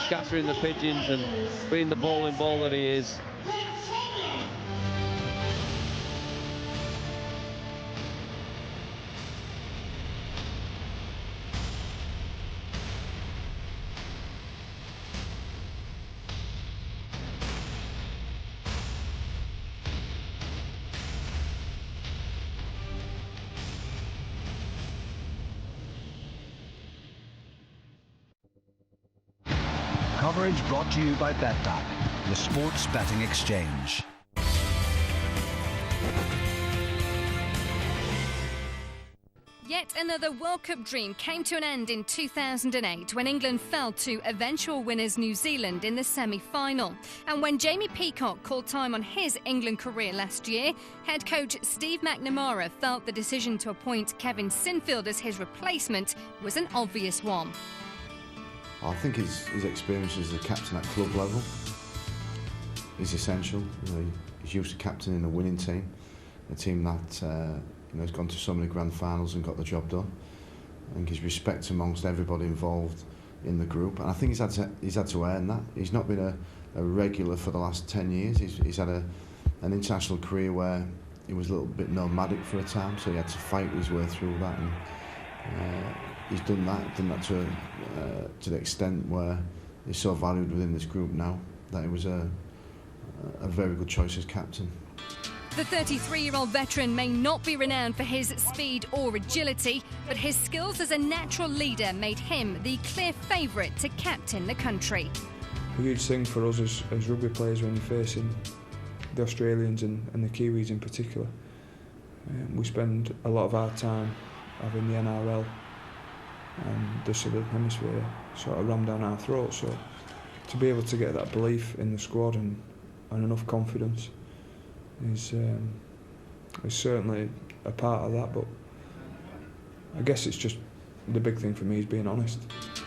scattering the pigeons and being the bowling ball that he is. Coverage brought to you by BetDAC, the sports betting exchange. Yet another World Cup dream came to an end in 2008 when England fell to eventual winners New Zealand in the semi-final. And when Jamie Peacock called time on his England career last year, head coach Steve McNamara felt the decision to appoint Kevin Sinfield as his replacement was an obvious one. I think his experience as a captain at club level is essential. You know, he's used to captaining a winning team, a team that has gone to so many grand finals and got the job done. I think his respect amongst everybody involved in the group, and I think he's had to earn that. He's not been a regular for the last 10 years. He's had an international career where he was a little bit nomadic for a time, so he had to fight his way through that. And he's done that to the extent where he's so valued within this group now that it was a very good choice as captain. The 33-year-old veteran may not be renowned for his speed or agility, but his skills as a natural leader made him the clear favourite to captain the country. A huge thing for us as rugby players when you're facing the Australians and the Kiwis in particular. We spend a lot of our time having the NRL and the Southern Hemisphere sort of rammed down our throats. So to be able to get that belief in the squad and enough confidence is certainly a part of that, but I guess it's just the big thing for me is being honest.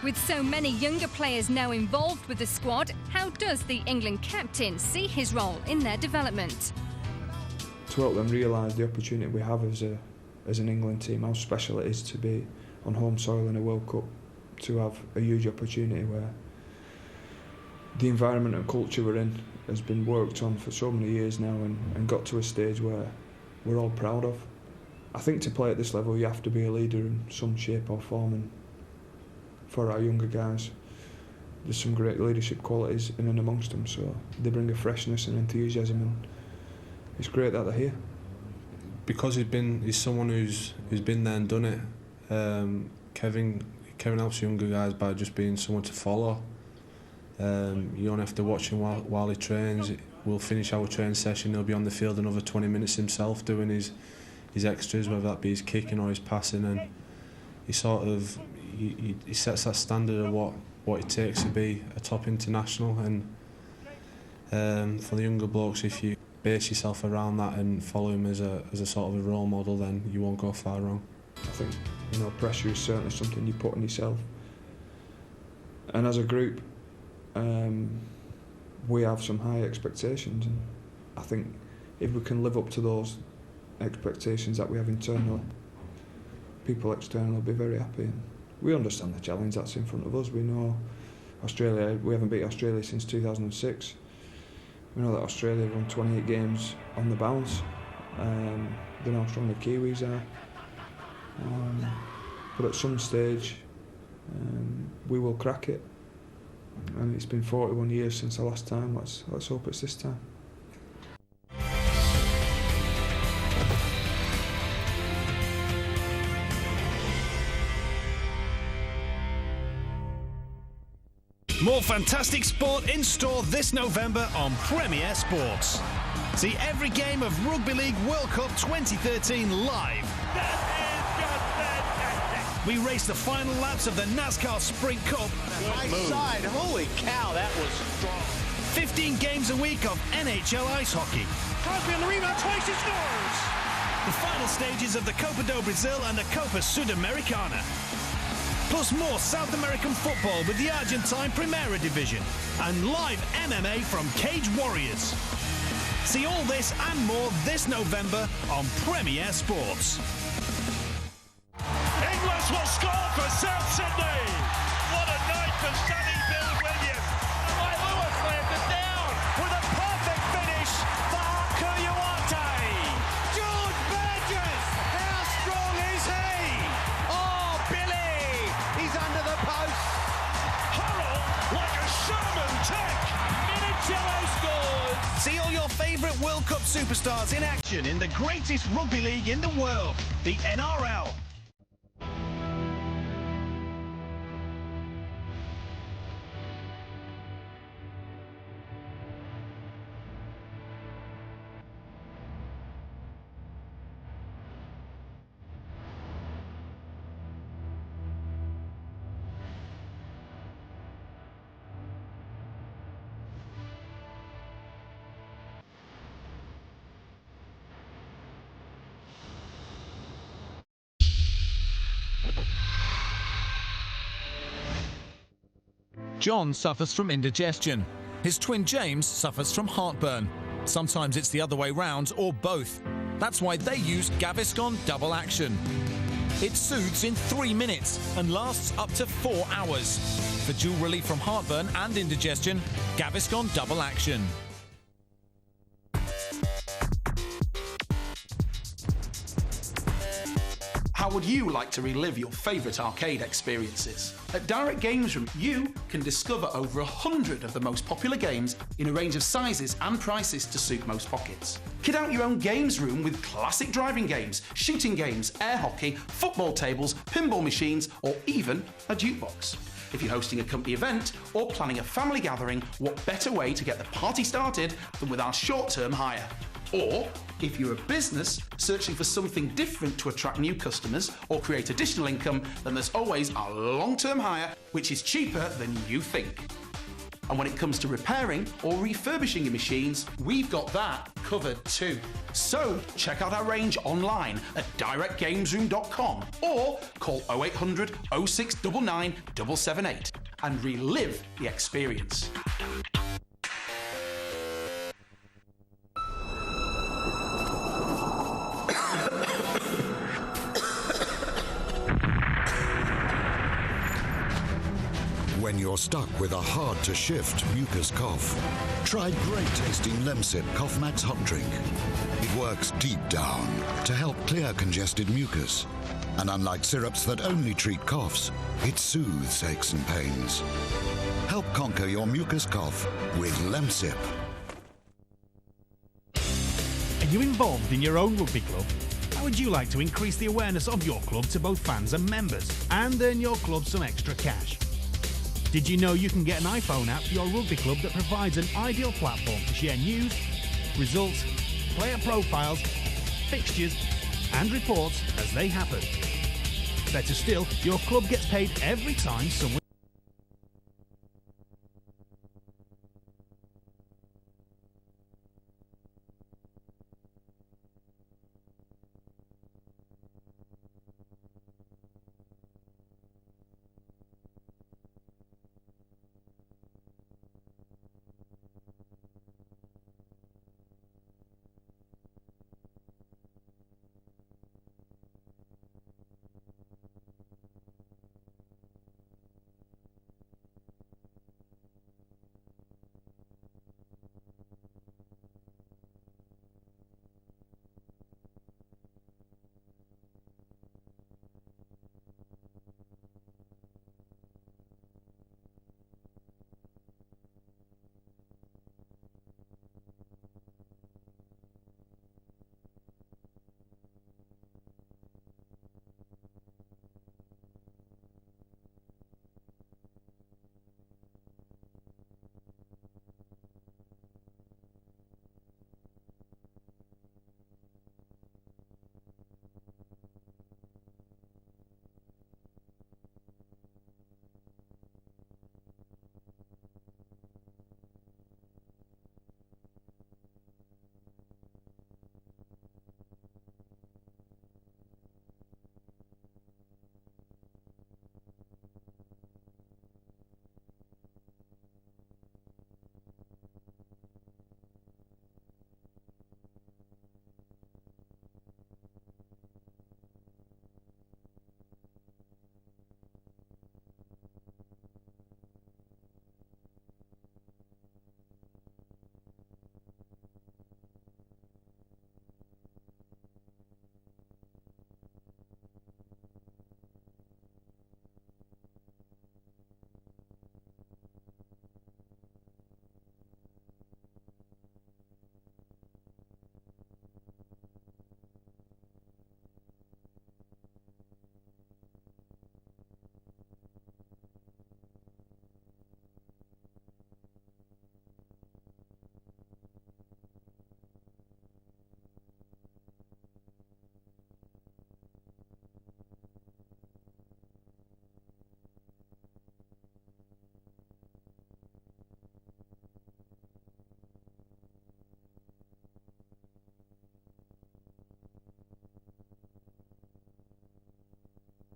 With so many younger players now involved with the squad, how does the England captain see his role in their development? To help them realise the opportunity we have as an England team, how special it is to be on home soil in a World Cup, to have a huge opportunity where the environment and culture we're in has been worked on for so many years now and got to a stage where we're all proud of. I think to play at this level you have to be a leader in some shape or form, and for our younger guys there's some great leadership qualities in and amongst them, so they bring a freshness and enthusiasm, and it's great that they're here. Because he's someone who's been there and done it. Kevin helps younger guys by just being someone to follow. You don't have to watch him while he trains. We'll finish our training session, he'll be on the field another 20 minutes himself doing his extras, whether that be his kicking or his passing, and he sort of he sets that standard of what it takes to be a top international. And for the younger blokes, if you base yourself around that and follow him as a sort of a role model, then you won't go far wrong. I think pressure is certainly something you put on yourself, and as a group we have some high expectations, and I think if we can live up to those expectations that we have internally. People externally will be very happy. And we understand the challenge that's in front of us. We know Australia, we haven't beat Australia since 2006. We know that Australia have won 28 games on the bounce. They know how strong the Kiwis are. But at some stage, we will crack it. And it's been 41 years since the last time. Let's hope it's this time. More fantastic sport in store this November on Premier Sports. See every game of Rugby League World Cup 2013 live. We race the final laps of the NASCAR Sprint Cup. Nice side. Holy cow, that was strong. 15 games a week of NHL ice hockey. Crosby on the rebound, twice he scores. The final stages of the Copa do Brasil and the Copa Sudamericana. Plus more South American football with the Argentine Primera Division and live MMA from Cage Warriors. See all this and more this November on Premier Sports. Inglis will score for South Sydney. What a night for Sonny Bill Williams. And Ray Lewis lays it down with a perfect finish for Kuyuwate. George Burgess, how strong is he? Oh, Billy, he's under the post. Hurrell like a Sherman tech. Minicello scores. See all your favourite World Cup superstars in action in the greatest rugby league in the world, the NRL. John suffers from indigestion. His twin James suffers from heartburn. Sometimes it's the other way round or both. That's why they use Gaviscon Double Action. It soothes in 3 minutes and lasts up to 4 hours. For dual relief from heartburn and indigestion, Gaviscon Double Action. How would you like to relive your favourite arcade experiences? At Direct Games Room, you can discover over 100 of the most popular games in a range of sizes and prices to suit most pockets. Kit out your own games room with classic driving games, shooting games, air hockey, football tables, pinball machines, or even a jukebox. If you're hosting a company event or planning a family gathering, what better way to get the party started than with our short-term hire? Or, if you're a business searching for something different to attract new customers or create additional income, then there's always our long-term hire, which is cheaper than you think. And when it comes to repairing or refurbishing your machines, we've got that covered too. So check out our range online at directgamesroom.com or call 0800 0699 778 and relive the experience. When you're stuck with a hard-to-shift mucus cough, try great-tasting Lemsip Cough Max Hot Drink. It works deep down to help clear congested mucus. And unlike syrups that only treat coughs, it soothes aches and pains. Help conquer your mucus cough with Lemsip. Are you involved in your own rugby club? How would you like to increase the awareness of your club to both fans and members and earn your club some extra cash? Did you know you can get an iPhone app for your rugby club that provides an ideal platform to share news, results, player profiles, fixtures and reports as they happen? Better still, your club gets paid every time someone